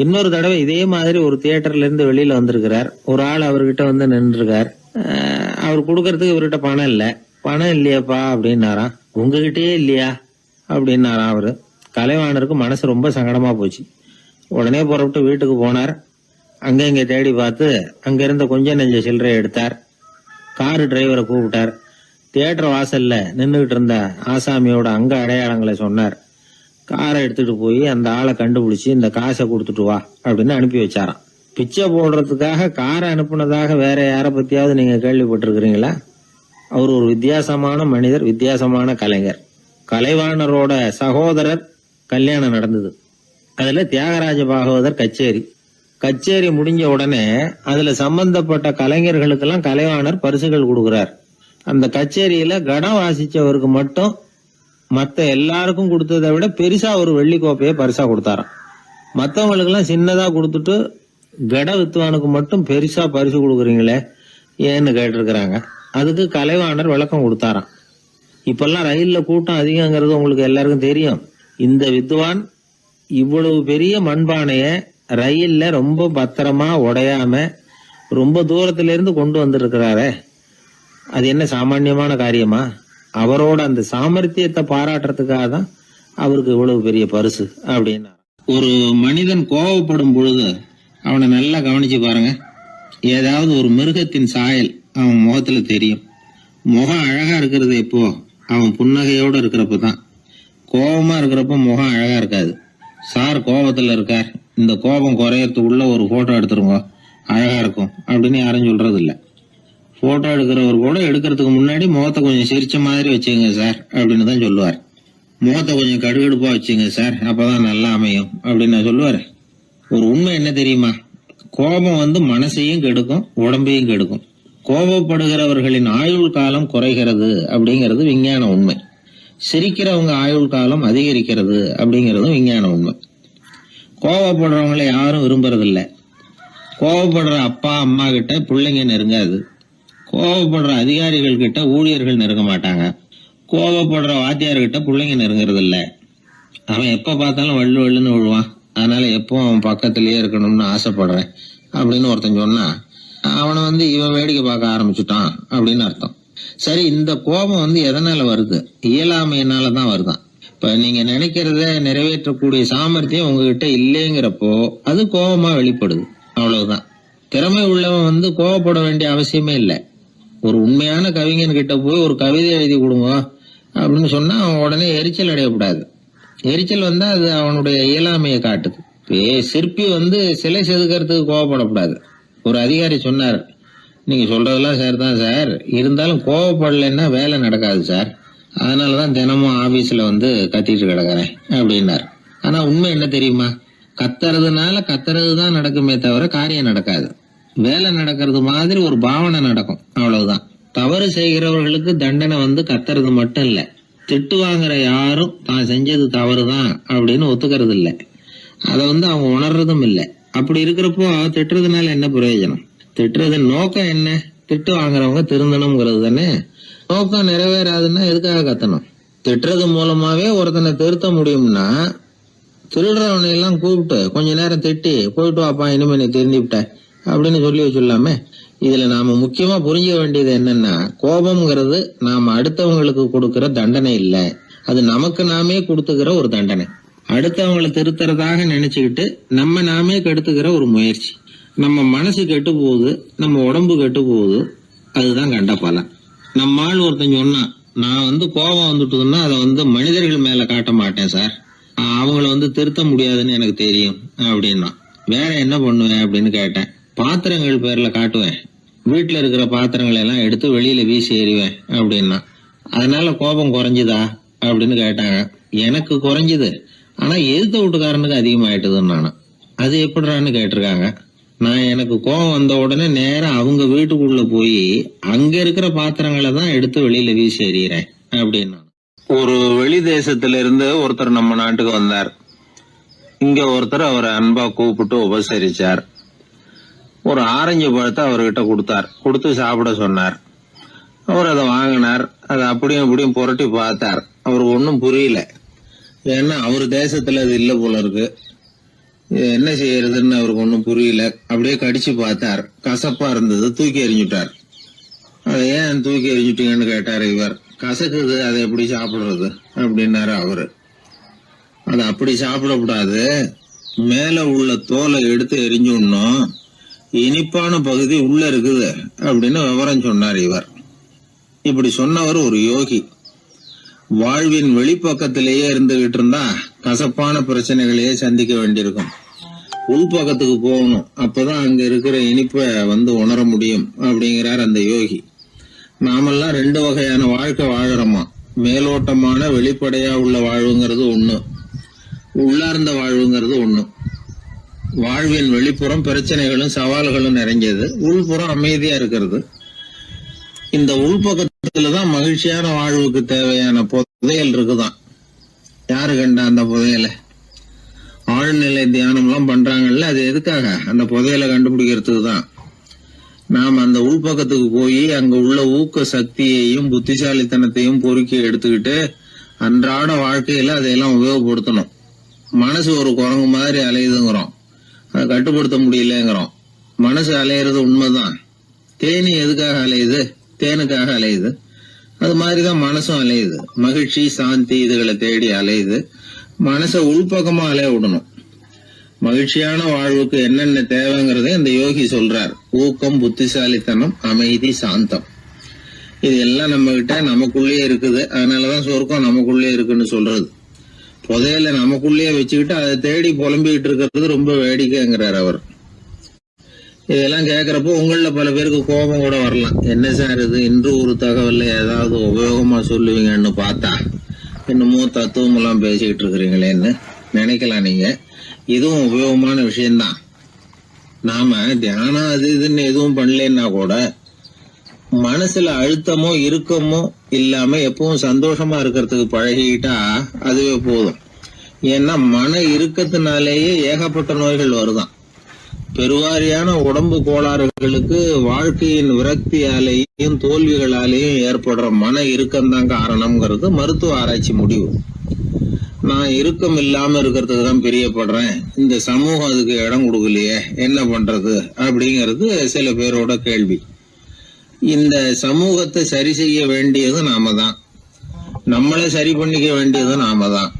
இன்னொரு தடவை இதே மாதிரி ஒரு தியேட்டர்ல இருந்து வெளியில வந்திருக்கிறார். ஒரு ஆள் அவர்கிட்ட வந்து நின்றுருக்கார். அவர் கொடுக்கறதுக்கு இவர்கிட்ட பணம் இல்ல. பணம் இல்லையாப்பா அப்படின்னாராம். உங்ககிட்டயே இல்லையா அப்படின்னாராம் அவரு. கலைவாணருக்கு மனசு ரொம்ப சங்கடமா போச்சு. உடனே புறப்பட்டு வீட்டுக்கு போனார். அங்க இங்க தேடி பார்த்து அங்க இருந்த கொஞ்ச நெஞ்ச சில்லறையை எடுத்தார். காரு டிரைவரை கூப்பிட்டார். தியேட்டர் வாசல்ல நின்றுகிட்டு இருந்த ஆசாமியோட அங்க அடையாளங்களை சொன்னார். காரை எடுத்துட்டு போய் அந்த ஆளை கண்டுபிடிச்சு இந்த காசை கொடுத்துட்டு வா அப்படின்னு அனுப்பி வச்சாராம். பிச்சை போடுறதுக்காக காரை அனுப்புனதாக வேற யாரை பத்தியாவது நீங்க கேள்விப்பட்டிருக்கிறீங்களா? அவர் ஒரு வித்தியாசமான மனிதர், வித்தியாசமான கலைஞர். கலைவாணரோட சகோதரர் கல்யாணம் நடந்தது. அதுல தியாகராஜ பாகவதர் கச்சேரி முடிஞ்ச உடனே அதுல சம்பந்தப்பட்ட கலைஞர்களுக்கெல்லாம் கலைவாணர் பரிசுகள் கொடுக்கிறார். அந்த கச்சேரியில கடம் வாசிச்சவருக்கு மட்டும் மத்த எல்லாருக்கும் கொடுத்ததை விட பெருசா ஒரு வெள்ளி கோப்பையை பரிசா கொடுத்தாராம். மத்தவங்களுக்கு எல்லாம் சின்னதா கொடுத்துட்டு கட வித்துவானுக்கு மட்டும் பெருசா பரிசு கொடுக்குறீங்களே ஏன்னு கேட்டிருக்கிறாங்க. அதுக்கு கலைவாணர் விளக்கம் கொடுத்தாராம். இப்பெல்லாம் ரயில்ல கூட்டம் அதிகங்கிறது உங்களுக்கு எல்லாருக்கும் தெரியும். இந்த வித்வான் இவ்வளவு பெரிய மண்பானைய ரயில்ல ரொம்ப பத்திரமா உடையாம ரொம்ப தூரத்துல இருந்து கொண்டு வந்திருக்கிறாரே, அது என்ன சாமான்யமான காரியமா? அவரோட அந்த சாமர்த்தியத்தை பாராட்டுறதுக்காக தான் அவருக்கு இவ்வளவு பெரிய பரிசு அப்படின்னா. ஒரு மனிதன் கோபப்படும் பொழுது அவனை நல்லா கவனிச்சு பாருங்க. ஏதாவது ஒரு மிருகத்தின் சாயல் அவன் முகத்துல தெரியும். முகம் அழகா இருக்கிறது எப்போ? அவன் புன்னகையோட இருக்கிறப்பதான். கோபமா இருக்கிறப்ப முகம் அழகா இருக்காது. சார் கோபத்துல இருக்கார், இந்த கோபம் குறையறதுக்குள்ள ஒரு போட்டோ எடுத்துருங்க, அழகா இருக்கும் அப்படின்னு யாரும் சொல்றது இல்ல. போட்டோ எடுக்கிறவர் கூட எடுக்கிறதுக்கு முன்னாடி முகத்தை கொஞ்சம் சிரிச்ச மாதிரி வச்சுங்க சார் அப்படின்னு தான் சொல்லுவார். முகத்தை கொஞ்சம் கடுகடுப்பா வச்சுங்க சார், அப்பதான் நல்லா அமையும் அப்படின்னு சொல்லுவாரு. ஒரு உண்மை என்ன தெரியுமா? கோபம் மனசையும் கெடுக்கும், உடம்பையும் கெடுக்கும். கோபப்படுகிறவர்களின் ஆயுள் காலம் குறைகிறது அப்படிங்கிறது விஞ்ஞான உண்மை. சிரிக்கிறவங்க ஆயுள் காலம் அதிகரிக்கிறது அப்படிங்கிறது விஞ்ஞான உண்மை. கோபப்படுறவங்களை யாரும் விரும்புறதில்ல. கோபப்படுற அப்பா அம்மா கிட்ட பிள்ளைங்க நெருங்காது. கோபப்படுற அதிகாரிகள் கிட்ட ஊழியர்கள் நெருங்க மாட்டாங்க. கோபப்படுற வாத்தியார்கிட்ட பிள்ளைங்க நெருங்குறது இல்ல. அவன் எப்ப பார்த்தாலும் வள்ளு வள்ளுன்னு விழுவான். அதனால எப்போ அவன் பக்கத்திலேயே இருக்கணும்னு ஆசைப்படுறேன் அப்படின்னு ஒருத்தன் சொன்னா அவனை இவன் வேடிக்கை பார்க்க ஆரம்பிச்சுட்டான் அப்படின்னு அர்த்தம். சரி, இந்த கோபம் எதனால வருது? இயலாமையினாலதான் வருதான். இப்ப நீங்க நினைக்கிறத நிறைவேற்றக்கூடிய சாமர்த்தியம் உங்ககிட்ட இல்லைங்கிறப்போ அது கோபமா வெளிப்படுது, அவ்வளவுதான். திறமை உள்ளவன் கோபப்பட வேண்டிய அவசியமே இல்லை. ஒரு உண்மையான கவிஞன் கிட்ட போய் ஒரு கவிதை எழுதி கொடுங்க அப்படின்னு சொன்னா அவன் உடனே எரிச்சல் அடையக்கூடாது. எரிச்சல் வந்தா அது அவனுடைய இயலாமையை காட்டுது. சிற்பி சிலை செதுக்கிறதுக்கு கோபப்படக்கூடாது. ஒரு அதிகாரி சொன்னார், நீங்க சொல்றதெல்லாம் சார் தான் சார், இருந்தாலும் கோபப்படலைன்னா வேலை நடக்காது சார், அதனாலதான் தினமும் ஆபீஸ்ல கத்திட்டு கிடக்குறேன் அப்படின்னாரு. ஆனா உண்மை என்ன தெரியுமா? கத்துறதுனால கத்துறதுதான் நடக்குமே தவிர காரியம் நடக்காது. வேலை நடக்கிறது மாதிரி ஒரு பாவனை நடக்கும், அவ்வளவுதான். தவறு செய்கிறவர்களுக்கு தண்டனை கத்துறது மட்டும் இல்ல, திட்டு வாங்குற யாரும் தான் செஞ்சது தவறுதான் அப்படின்னு ஒத்துக்கிறது இல்ல. அத அவங்க உணர்றதும் இல்ல. அப்படி இருக்கிறப்போ திட்டுறதுனால என்ன பிரயோஜனம்? திட்டுறது நோக்கம் என்ன? திட்டு வாங்குறவங்க திருந்தணும்ங்கிறது தானே. நோக்கம் நிறைவேறாதுன்னா எதுக்காக கத்தணும்? திட்டுறது மூலமாவே ஒருத்தனை திருத்த முடியும்னா திருடுறவனை எல்லாம் கூப்பிட்டு கொஞ்ச நேரம் திட்டி போயிட்டு வாப்பா, இனிமே நீ திருந்திவிட்ட அப்படின்னு சொல்லி வச்சுடலாமே. இதுல நாம முக்கியமா புரிஞ்ச வேண்டியது என்னன்னா, கோபம்ங்கிறது நாம அடுத்தவங்களுக்கு கொடுக்கிற தண்டனை இல்ல, அது நமக்கு நாமே கொடுத்துக்கிற ஒரு தண்டனை. அடுத்தவங்களை திருத்துறதாக நினைச்சுக்கிட்டு நம்ம நாமே கெடுத்துக்கிற ஒரு முயற்சி. நம்ம மனசு கெட்டு போகுது, நம்ம உடம்பு கெட்டு போகுது, அதுதான் கண்ட பலன். நம்ம ஆள் ஒருத்தன் சொன்னா, நான் கோபம் வந்துட்டுதுன்னா அதை மனிதர்கள் மேல காட்ட மாட்டேன் சார், அவங்கள திருத்த முடியாதுன்னு எனக்கு தெரியும் அப்படின்னா. வேற என்ன பண்ணுவேன் அப்படின்னு கேட்டேன். பாத்திரங்கள் பேர்ல காட்டுவேன், வீட்டுல இருக்கிற பாத்திரங்களை எல்லாம் எடுத்து வெளியில வீசி எறிவேன் அப்படின்னா. அதனால கோபம் குறைஞ்சுதா அப்படின்னு கேட்டாங்க. எனக்கு குறைஞ்சுது, ஆனா எதிர்த்த வீட்டுக்காரனுக்கு அதிகமாயிட்டுதுன்னு நானும். அது எப்படிறான்னு கேட்டிருக்காங்க. நான் எனக்கு கோபம் வந்த உடனே நேரம் அவங்க வீட்டுக்குள்ள போய் அங்க இருக்கிற பாத்திரங்களை தான் எடுத்து வெளியில வீசி எறிகிறேன் அப்படின்னா. ஒரு வெளி தேசத்துல இருந்து ஒருத்தர் நம்ம நாட்டுக்கு வந்தார். இங்க ஒருத்தர் அவரை அன்பா கூப்பிட்டு உபசரிச்சார். ஒரு ஆரஞ்சு பழத்தை அவர்கிட்ட கொடுத்தார். கொடுத்து சாப்பிட சொன்னார். அவர் அதை வாங்கினார். அதை அப்படியும் புரட்டி பார்த்தார். அவருக்கு ஒன்னும் புரியல. ஏன்னா அவர் தேசத்துல அது இல்ல போல இருக்கு. என்ன செய்யறதுன்னு அவருக்கு ஒன்னும் புரியல. அப்படியே கடிச்சு பார்த்தார். கசப்பா இருந்தது. தூக்கி எறிஞ்சுட்டார். அதை ஏன் தூக்கி எறிஞ்சுட்டீங்கன்னு கேட்டாரு இவர். கசக்குது, அதை எப்படி சாப்பிடுறது அப்படின்னாரு அவரு. அது அப்படி சாப்பிடக்கூடாது, மேல உள்ள தோலை எடுத்து எரிஞ்சுடணும், இனிப்பான பகுதி உள்ள இருக்குது அப்படின்னு விவரம் சொன்னார் இவர். இப்படி சொன்னவர் ஒரு யோகி. வாழ்வின் வெளிப்பக்கத்திலேயே இருந்துகிட்டு இருந்தா கசப்பான பிரச்சனைகளையே சந்திக்க வேண்டியிருக்கும். உள்பக்கத்துக்கு போகணும், அப்பதான் அங்க இருக்கிற இனிப்பை உணர முடியும் அப்படிங்கிறார் அந்த யோகி. நாமெல்லாம் 2 வகையான வாழ்க்கை வாழறோமா. மேலோட்டமான வெளிப்படையா உள்ள வாழ்வுங்கிறது ஒண்ணு, உள்ளார்ந்த வாழ்வுங்கிறது ஒண்ணு. வாழ்வின் வெளிப்புறம் பிரச்சனைகளும் சவால்களும் நிறைஞ்சது, உள்புறம் அமைதியா இருக்கிறது. இந்த உள்பக்கத்துலதான் மகிழ்ச்சியான வாழ்வுக்கு தேவையான புதையல் இருக்குதான். யாரு கண்டா அந்த புதையலை? ஆழ்நிலை தியானம் எல்லாம் பண்றாங்கல்ல, அது எதுக்காக? அந்த புதையலை கண்டுபிடிக்கிறதுக்கு தான். நாம் அந்த உள்பக்கத்துக்கு போய் அங்க உள்ள ஊக்க சக்தியையும் புத்திசாலித்தனத்தையும் பொறுக்கி எடுத்துக்கிட்டு அன்றாட வாழ்க்கையில அதையெல்லாம் உபயோகப்படுத்தணும். மனசு ஒரு குரங்கு மாதிரி அலையுதுங்கிறோம், அதை கட்டுப்படுத்த முடியலங்கிறோம். மனசு அலையிறது உண்மைதான். தேனி எதுக்காக அலையுது? தேனுக்காக அலையுது. அது மாதிரிதான் மனசும் அலையுது. மகிழ்ச்சி, சாந்தி இதுகளை தேடி அலையுது. மனசை உள்பக்கமா அலைய விடணும். மகிழ்ச்சியான வாழ்வுக்கு என்னென்ன தேவைங்கிறத இந்த யோகி சொல்றார். ஊக்கம், புத்திசாலித்தனம், அமைதி, சாந்தம். இது எல்லாம் நம்ம கிட்ட நமக்குள்ளேயே இருக்குது. அதனாலதான் சொர்க்கம் நமக்குள்ளே இருக்குன்னு சொல்றது. புதையல நமக்குள்ளேயே வச்சுக்கிட்டு அதை தேடி புலம்பிக்கிட்டு இருக்கிறது ரொம்ப வேடிக்கைங்கிறார் அவர். இதெல்லாம் கேட்கறப்போ உங்கள பல பேருக்கு கோபம் கூட வரலாம். என்ன சார் இது, இன்று ஒரு தகவல்ல ஏதாவது உபயோகமா சொல்லுவீங்கன்னு பார்த்தா என்னமோ தத்துவம் எல்லாம் பேசிக்கிட்டு இருக்கிறீங்களேன்னு நினைக்கலாம் நீங்க. இதுவும் உபயோகமான விஷயம்தான். நாம தியானம் அது இதுன்னு எதுவும் பண்ணலன்னா கூட மனசுல அழுத்தமோ இறுக்கமோ இல்லாம எப்பவும் சந்தோஷமா இருக்கிறதுக்கு பழகிக்கிட்டா அதுவே போதும். ஏன்னா மன இறுக்கத்தினாலேயே ஏகப்பட்ட நோய்கள் வருதான். பெருவாரியான உடம்பு கோளாறுகளுக்கு வாழ்க்கையின் விரக்தியாலேயும் தோல்விகளாலேயும் ஏற்படுற மன இறுக்கம்தான் காரணம்ங்கிறது மருத்துவ ஆராய்ச்சி முடிவு. நான் இறுக்கம் இல்லாம இருக்கிறதுக்கு தான் பிரியப்படுறேன், இந்த சமூகம் அதுக்கு இடம் கொடுக்கலையே, என்ன பண்றது அப்படிங்கிறது சில பேரோட கேள்வி. இந்த சமூகத்தை சரி செய்ய வேண்டியது நாம தான், நம்மளை சரி பண்ணிக்க வேண்டியது நாம தான்.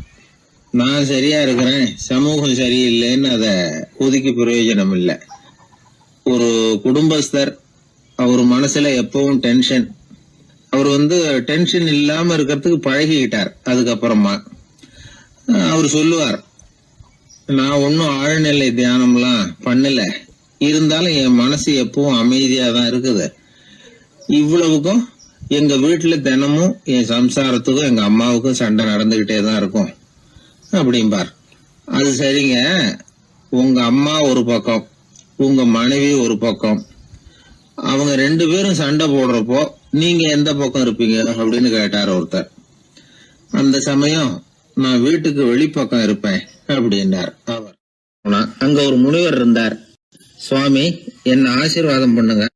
நான் சரியா இருக்கிறேன், சமூகம் சரியில்லைன்னு அதை ஒதுக்கி பிரயோஜனம் இல்லை. ஒரு குடும்பஸ்தர், அவர் மனசுல எப்பவும் டென்ஷன். அவர் டென்ஷன் இல்லாம இருக்கிறதுக்கு பழகிக்கிட்டார். அதுக்கப்புறமா அவர் சொல்லுவார், நான் ஒன்னும் ஆழ்நிலை தியானம்லாம் பண்ணல, இருந்தாலும் என் மனசு எப்பவும் அமைதியா தான் இருக்குது. இவ்வளவுக்கும் எங்க வீட்டுல தினமும் என் சம்சாரத்துக்கும் எங்க அம்மாவுக்கும் சண்டை நடந்துகிட்டே தான் இருக்கும் அப்படிம்பார். அது சரிங்க, உங்க அம்மா ஒரு பக்கம், உங்க மனைவி ஒரு பக்கம், அவங்க 2 பேரும் சண்டை போடுறப்போ நீங்க எந்த பக்கம் இருப்பீங்க அப்படின்னு கேட்டார் ஒருத்தர். அந்த சமயம் நான் வீட்டுக்கு வெளிப்பக்கம் இருப்பேன் அப்படின்னார் அவர். அங்க ஒரு முனிவர் இருந்தார். சுவாமி, என்ன ஆசீர்வாதம் பண்ணுங்க,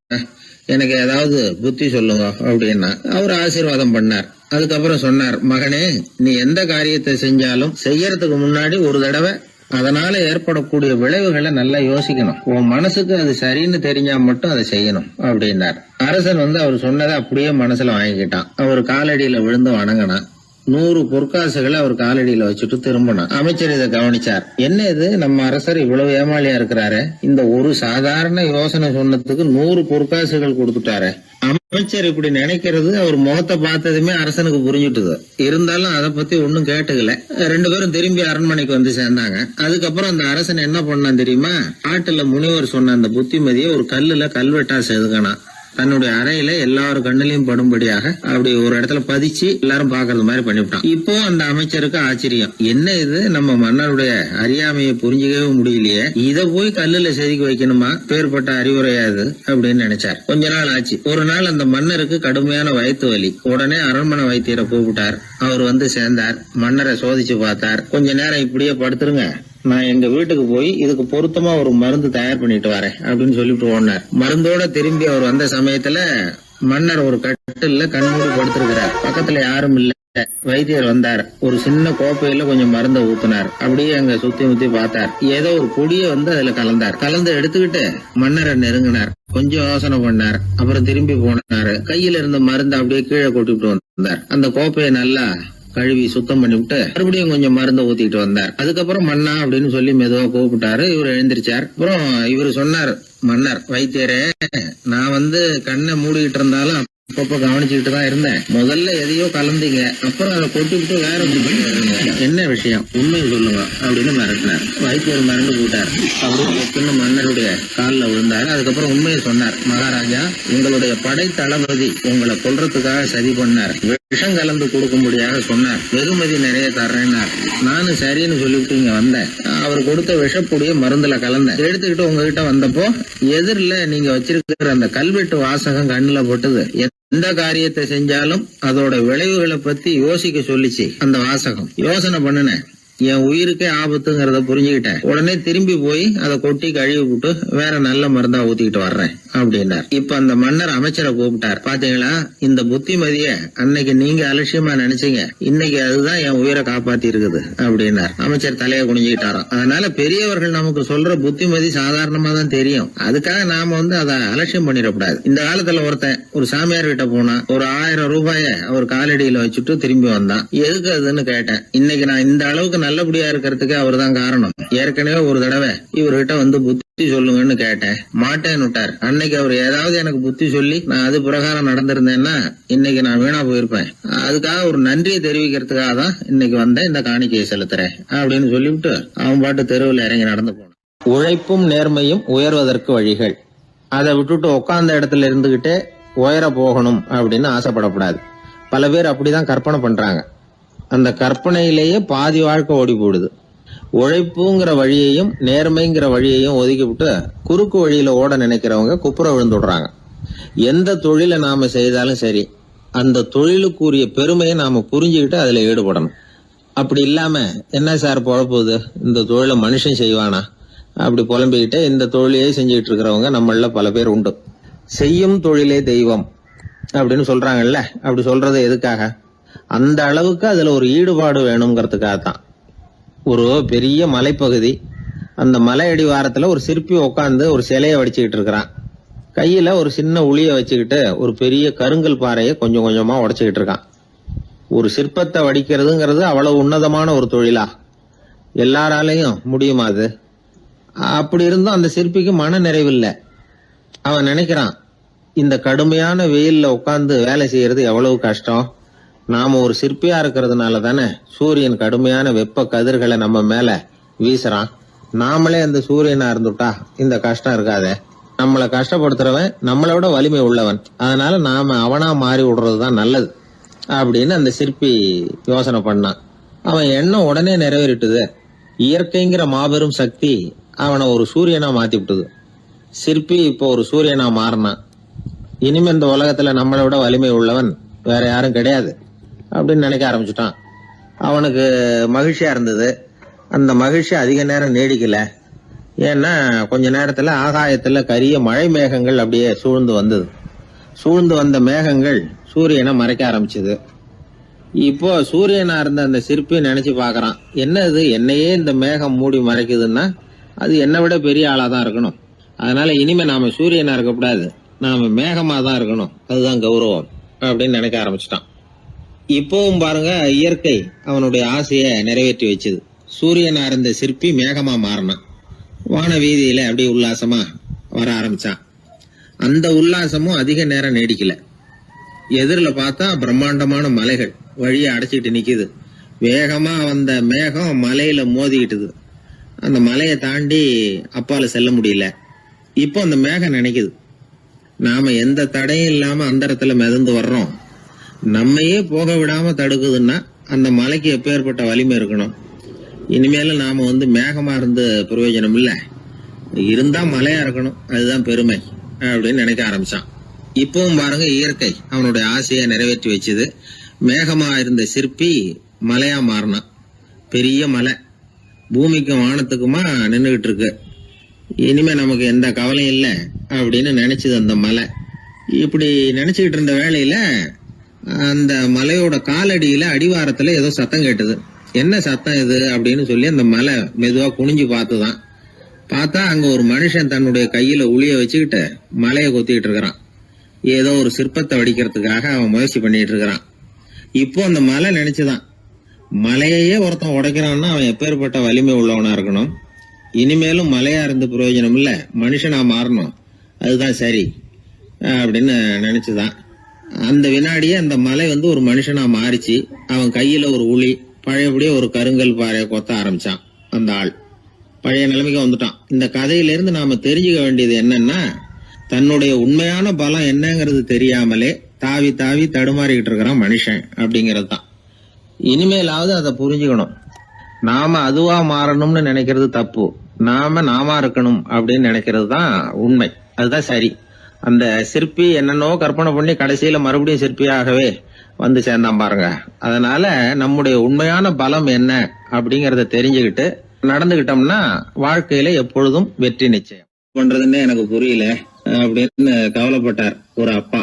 எனக்கு ஏதாவது புத்தி சொல்லுங்க அப்படின்னா அவர் ஆசீர்வாதம் பண்ணார். அதுக்கப்புறம் சொன்னார், மகனே, நீ எந்த காரியத்தை செஞ்சாலும் செய்யறதுக்கு முன்னாடி ஒரு தடவை அதனால ஏற்படக்கூடிய விளைவுகளை நல்லா யோசிக்கணும். உன் மனசுக்கு அது சரின்னு தெரிஞ்சா மட்டும் அதை செய்யணும் அப்படின்னார். அரசன் அவர் சொன்னதை அப்படியே மனசுல வாங்கிக்கிட்டான். அவர் காலடியில விழுந்து வணங்கினான். 100 பொற்காசுகளை அவர் காலடியில வச்சுட்டு திரும்பினார். அமைச்சர் இதை கவனிச்சார். என்ன இது, நம்ம அரசர் இவ்வளவு ஏமாளியா இருக்கிறாரு, இந்த ஒரு சாதாரண யோசனை சொன்னதுக்கு 100 பொற்காசுகள் கொடுத்துட்டாரு. அமைச்சர் இப்படி நினைக்கிறது அவர் முகத்தை பார்த்ததுமே அரசனுக்கு புரிஞ்சுட்டுது. இருந்தாலும் அதை பத்தி ஒன்னும் கேட்டுக்கல. 2 பேரும் திரும்பி அரண்மனைக்கு வந்து சேர்ந்தாங்க. அதுக்கப்புறம் அந்த அரசன் என்ன பண்ணான் தெரியுமா? காட்டுல முனிவர் சொன்ன அந்த புத்திமதியை ஒரு கல்லுல கல்வெட்டா செதுக்கணும். தன்னுடைய அறையில எல்லாரும் கண்ணிலையும் படும்படியாக அப்படி ஒரு இடத்துல பதிச்சு எல்லாரும் பாக்குறது மாதிரி பண்ணிவிட்டான். இப்போ அந்த அமைச்சருக்கு ஆச்சரியம், என்ன இது, நம்ம மன்னருடைய அறியாமையை புரிஞ்சுக்கவே முடியலையே, இத போய் கல்லுல செதுக்கி வைக்கணுமா, பேர்பட்ட அறிவுரையாது அப்படின்னு நினைச்சார். கொஞ்ச நாள் ஆச்சு. ஒரு நாள் அந்த மன்னருக்கு கடுமையான வயிற்று வலி. உடனே அரண்மனை வைத்தியரை கூப்பிட்டார். அவர் வந்து சேர்ந்தார். மன்னரை சோதிச்சு பார்த்தார். கொஞ்ச நேரம் இப்படியே படுத்துருங்க, நான் எங்க வீட்டுக்கு போய் இதுக்கு பொருத்தமா ஒரு மருந்து தயார் பண்ணிட்டு வரேன் அப்படின்னு சொல்லிட்டு ஓடினார். மருந்தோட திரும்பி அவர் வந்த சமயத்துல மன்னர் ஒரு கட்டில்ல கண்மூடி படுத்திருக்கிறார். பக்கத்துல யாரும் இல்ல. வைத்தியர் வந்தார். ஒரு சின்ன கோப்பையில கொஞ்சம் மருந்தை ஊத்தினார். அப்படியே அங்க சுத்தி முத்தி பார்த்தார். ஏதோ ஒரு பொடியை வந்து அதுல கலந்தார். கலந்து எடுத்துக்கிட்டு மன்னரை நெருங்கினார். கொஞ்சம் யோசனை பண்ணார். அப்புறம் திரும்பி போனாரு. கையில இருந்த மருந்து அப்படியே கீழே கொட்டிட்டு வந்தார். அந்த கோப்பையை நல்லா கழுவி சுத்தம் பண்ணிவிட்டு மறுபடியும் கொஞ்சம் மருந்தை ஊத்திட்டு வந்தார். அதுக்கப்புறம் மன்னா அப்படின்னு சொல்லி மெதுவா கூப்பிட்டாரு. இவர் எழுந்திருச்சார். அப்புறம் இவரு சொன்னார், மன்னர் வைத்தியரே, நான் வந்து கண்ணை மூடிக்கிட்டு இருந்தாலும் அப்பப்ப கவனிச்சுக்கிட்டு தான் இருந்தேன். முதல்ல எதையோ கலந்தீங்க, அப்புறம் அதை கொட்டிவிட்டு வேற என்ன விஷயம், உண்மையை சொல்லுங்க அப்படின்னு மிரட்டினார். வைத்தியர் மறந்து போட்டார். அப்படின்னு மன்னருடைய காலில் விழுந்தார். அதுக்கப்புறம் உண்மையை சொன்னார். மகாராஜா, உங்களுடைய படை தளபதி உங்களை கொல்றதுக்காக சதி பண்ணார். விஷம் கலந்து கொடுக்கும்படியாக சொன்னார். வெகுமதி நிறைய தர்றேன்னார். நானும் சரின்னு சொல்லிவிட்டு இங்க வந்தேன். அவர் கொடுத்த விஷப்பொடிய மருந்துல கலந்தேன். எடுத்துக்கிட்டு உங்ககிட்ட வந்தப்போ எதிரில நீங்க வச்சிருக்கிற அந்த கல்வெட்டு வாசகம் கண்ணுல போட்டது. எந்த காரியத்தை செஞ்சாலும் அதோட விளைவுகளை பத்தி யோசிக்க சொல்லிச்சு அந்த வாசகம். யோசனை பண்ணுனேன், என் உயிருக்கே ஆபத்துங்கிறத புரிஞ்சுக்கிட்டேன். உடனே திரும்பி போய் அதை கொட்டி கழுவி விட்டு வேற நல்ல மருந்தா ஊத்திக்கிட்டு வர்றேன் அப்படின்னார். இப்ப அந்த மன்னர் அமைச்சரை கூப்பிட்டார். பாத்தீங்களா, இந்த புத்திமதிய அன்னைக்கு நீங்க அலட்சியமா நினைச்சீங்க, இன்னைக்கு அதுதான் என் உயிரை காப்பாத்தி இருக்குது அப்படின்னார். அமைச்சர் தலையை குனிஞ்சுக்கிட்டாராம். அதனால பெரியவர்கள் நமக்கு சொல்ற புத்திமதி சாதாரணமா தான் தெரியும். அதுக்காக நாம வந்து அதை அலட்சியம் பண்ணிடக்கூடாது. இந்த காலத்துல ஒருத்தன் ஒரு சாமியார் கிட்ட போனா ஒரு 1000 ரூபாய அவர் காலடியில வச்சுட்டு திரும்பி வந்தான். எதுக்கு அதுன்னு கேட்டேன். இன்னைக்கு நான் இந்த அளவுக்கு நல்லபடியா இருக்கிறதுக்கு அவர் தான் காரணம். ஏற்கனவே ஒரு தடவை இவர்கிட்ட வந்து புத்தி சொல்லுங்கன்னு கேட்டேன், மாட்டேன்னு விட்டார். அன்னைக்கு அவர் ஏதாவது எனக்கு புத்தி சொல்லி நான் அது பிரகாரம் நடந்திருந்தேன்னா இன்னைக்கு நான் வீணா போயிருப்பேன். அதுக்காக ஒரு நன்றியை தெரிவிக்கிறதுக்காக தான் இன்னைக்கு வந்தேன், இந்த காணிக்கையை செலுத்துறேன் அப்படின்னு சொல்லிவிட்டு அவன் பாட்டு தெருவில் இறங்கி நடந்து போனான். உழைப்பும் நேர்மையும் உயர்வதற்கு வழிகள். அதை விட்டுட்டு உட்கார்ந்த இடத்துல இருந்துகிட்டே உயர போகணும் அப்படின்னு ஆசைப்படக்கூடாது. பல பேர் அப்படிதான் கற்பனை பண்றாங்க. அந்த கற்பனையிலேயே பாதி வாழ்க்கை ஓடி போடுது. உழைப்புங்கிற வழியையும் நேர்மைங்கிற வழியையும் ஒதுக்கி விட்டு குறுக்கு வழியில ஓட நினைக்கிறவங்க குப்புற விழுந்துடுறாங்க. எந்த தொழிலை நாம செய்தாலும் சரி, அந்த தொழிலுக்குரிய பெருமையை நாம புரிஞ்சுக்கிட்டு அதுல ஈடுபடணும். அப்படி இல்லாம என்ன சார் பொழப்போகுது, இந்த தொழிலை மனுஷன் செய்வானா அப்படி புலம்பிக்கிட்டு இந்த தொழிலையே செஞ்சுக்கிட்டு இருக்கிறவங்க நம்மள பல பேர் உண்டு. செய்யும் தொழிலே தெய்வம் அப்படின்னு சொல்றாங்கல்ல, அப்படி சொல்றது எதுக்காக? அந்த அளவுக்கு அதுல ஒரு ஈடுபாடு வேணுங்கிறதுக்காகத்தான். ஒரு பெரிய மலைப்பகுதி, அந்த மலை அடிவாரத்துல ஒரு சிற்பி உட்காந்து ஒரு சிலையை வடிச்சுக்கிட்டு இருக்கிறான். கையில ஒரு சின்ன உளிய வச்சுக்கிட்டு ஒரு பெரிய கருங்கல் பாறையை கொஞ்சம் கொஞ்சமா உடைச்சுக்கிட்டு இருக்கான். ஒரு சிற்பத்தை வடிக்கிறதுங்கிறது அவ்வளவு உன்னதமான ஒரு தொழிலா? எல்லாராலையும் முடியுமா அது? அப்படி இருந்தும் அந்த சிற்பிக்கு மன நிறைவில்லை. அவன் நினைக்கிறான், இந்த கடுமையான வெயில்ல உட்கார்ந்து வேலை செய்யறது எவ்வளவு கஷ்டம். நாம ஒரு சிற்பியா இருக்கிறதுனால தானே சூரியன் கடுமையான வெப்ப கதிர்களை நம்ம மேல வீசுறான். நாமளே அந்த சூரியனா இருந்துட்டா இந்த கஷ்டம் இருக்காதே. நம்மளை கஷ்டப்படுத்துறவன் நம்மளை விட வலிமை உள்ளவன். அதனால நாம அவனா மாறி விடுறதுதான் நல்லது அப்படின்னு அந்த சிற்பி யோசனை பண்ணான். அவன் எண்ணம் உடனே நிறைவேறிட்டுது. இயற்கைங்கிற மாபெரும் சக்தி அவனை ஒரு சூரியனா மாத்தி விட்டுது. சிற்பி இப்போ ஒரு சூரியனா மாறினான். இனிமே இந்த உலகத்துல நம்மளை விட வலிமை உள்ளவன் வேற யாரும் கிடையாது அப்படின்னு நினைக்க ஆரம்பிச்சுட்டான். அவனுக்கு மகிழ்ச்சியா இருந்தது. அந்த மகிழ்ச்சி அதிக நேரம் நீடிக்கல. ஏன்னா கொஞ்ச நேரத்துல ஆகாயத்துல கரிய மழை மேகங்கள் அப்படியே சூழ்ந்து வந்தது. சூழ்ந்து வந்த மேகங்கள் சூரியனை மறைக்க ஆரம்பிச்சது. இப்போ சூரியனா இருந்த அந்த சிற்பி நினைச்சு பாக்குறான், என்ன இது, என்னையே இந்த மேகம் மூடி மறைக்குதுன்னா அது என்னை விட பெரிய ஆளாதான் இருக்கணும். அதனால இனிமே நாம சூரியனா இருக்கக்கூடாது, நாம மேகமா தான் இருக்கணும், அதுதான் கௌரவம் அப்படின்னு நினைக்க ஆரம்பிச்சிட்டான். இப்பவும் பாருங்க, இயற்கை அவனுடைய ஆசையை நிறைவேற்றி வச்சது. சூரியனா இருந்த சிற்பி மேகமா மாறினான். வான வீதியில அப்படியே உல்லாசமா வர ஆரம்பிச்சான். அந்த உல்லாசமும் அதிக நேரம் நீடிக்கல. எதிரில் பார்த்தா பிரம்மாண்டமான மலைகள் வழியை அடைச்சிட்டு நிக்குது. வேகமா வந்த மேகம் மலையில மோதிக்கிட்டுது. அந்த மலையை தாண்டி அப்பால செல்ல முடியல. இப்போ அந்த மேகம் நினைக்குது, நாம எந்த தடையும் இல்லாம அந்தரத்துல மிதந்து வர்றோம். நம்மையே போக விடாம தடுக்குதுன்னா அந்த மலைக்கு எப்பேற்பட்ட வலிமை இருக்கணும். இனிமேல நாம மேகமா இருந்து பிரயோஜனம் இல்ல, இருந்தா மலையா இருக்கணும், அதுதான் பெருமை அப்படின்னு நினைக்க ஆரம்பிச்சான். இப்பவும் பாருங்க, இயற்கை அவனுடைய ஆசையை நிறைவேற்றி வச்சது. மேகமா இருந்த சிற்பி மலையா மாறினான். பெரிய மலை பூமிக்கும் வானத்துக்குமா நின்றுகிட்டு இருக்கு. இனிமே நமக்கு எந்த கவலையும் இல்லை அப்படின்னு நினைச்சது அந்த மலை. இப்படி நினைச்சுக்கிட்டு இருந்த வேளையில அந்த மலையோட காலடியில அடிவாரத்துல ஏதோ சத்தம் கேட்டது. என்ன சத்தம் இது அப்படின்னு சொல்லி அந்த மலை மெதுவா குனிஞ்சு பார்த்துதான். பார்த்தா அங்க ஒரு மனுஷன் தன்னுடைய கையில உளிய வச்சுக்கிட்டு மலையை கொத்திக்கிட்டு இருக்கிறான். ஏதோ ஒரு சிற்பத்தை வடிக்கிறதுக்காக அவன் முயற்சி பண்ணிட்டு இருக்கிறான். இப்போ அந்த மலை நினைச்சுதான், மலையையே ஒருத்தன் உடைக்கிறான்னா அவன் எப்பேற்பட்ட வலிமை உள்ளவனா இருக்கணும். இனிமேலும் மலையா இருந்து பிரயோஜனம் இல்ல, மனுஷனா மாறணும், அதுதான் சரி அப்படின்னு நினைச்சுதான். அந்த வினாடியே அந்த மலை ஒரு மனுஷனா மாறிச்சு. அவன் கையில ஒரு உளி, பழையபடியே ஒரு கருங்கல் பாறையை கொத்த ஆரம்பிச்சான். அந்த ஆள் பழைய நிலைமைக்கு வந்துட்டான். இந்த கதையிலிருந்து நாம தெரிஞ்சுக்க வேண்டியது என்னன்னா, தன்னுடைய உண்மையான பலம் என்னங்கிறது தெரியாமலே தாவி தாவி தடுமாறிக்கிட்டு இருக்கிறான் மனுஷன் அப்படிங்கிறது தான். இனிமேலாவது அதை புரிஞ்சுக்கணும். நாம அதுவா மாறணும்னு நினைக்கிறது தப்பு, நாம இருக்கணும் அப்படின்னு நினைக்கிறது தான் உண்மை, அதுதான் சரி. அந்த சிற்பி என்னென்னோ கற்பனை பண்ணி கடைசியில மறுபடியும் சிற்பியாகவே வந்து சேர்ந்தான் பாருங்க. அதனால நம்முடைய உண்மையான பலம் என்ன அப்படிங்கறத தெரிஞ்சுக்கிட்டு நடந்துகிட்டோம்னா வாழ்க்கையில எப்பொழுதும் வெற்றி நிச்சயம். பண்றதுன்னு எனக்கு புரியல அப்படின்னு கவலைப்பட்டார் ஒரு அப்பா.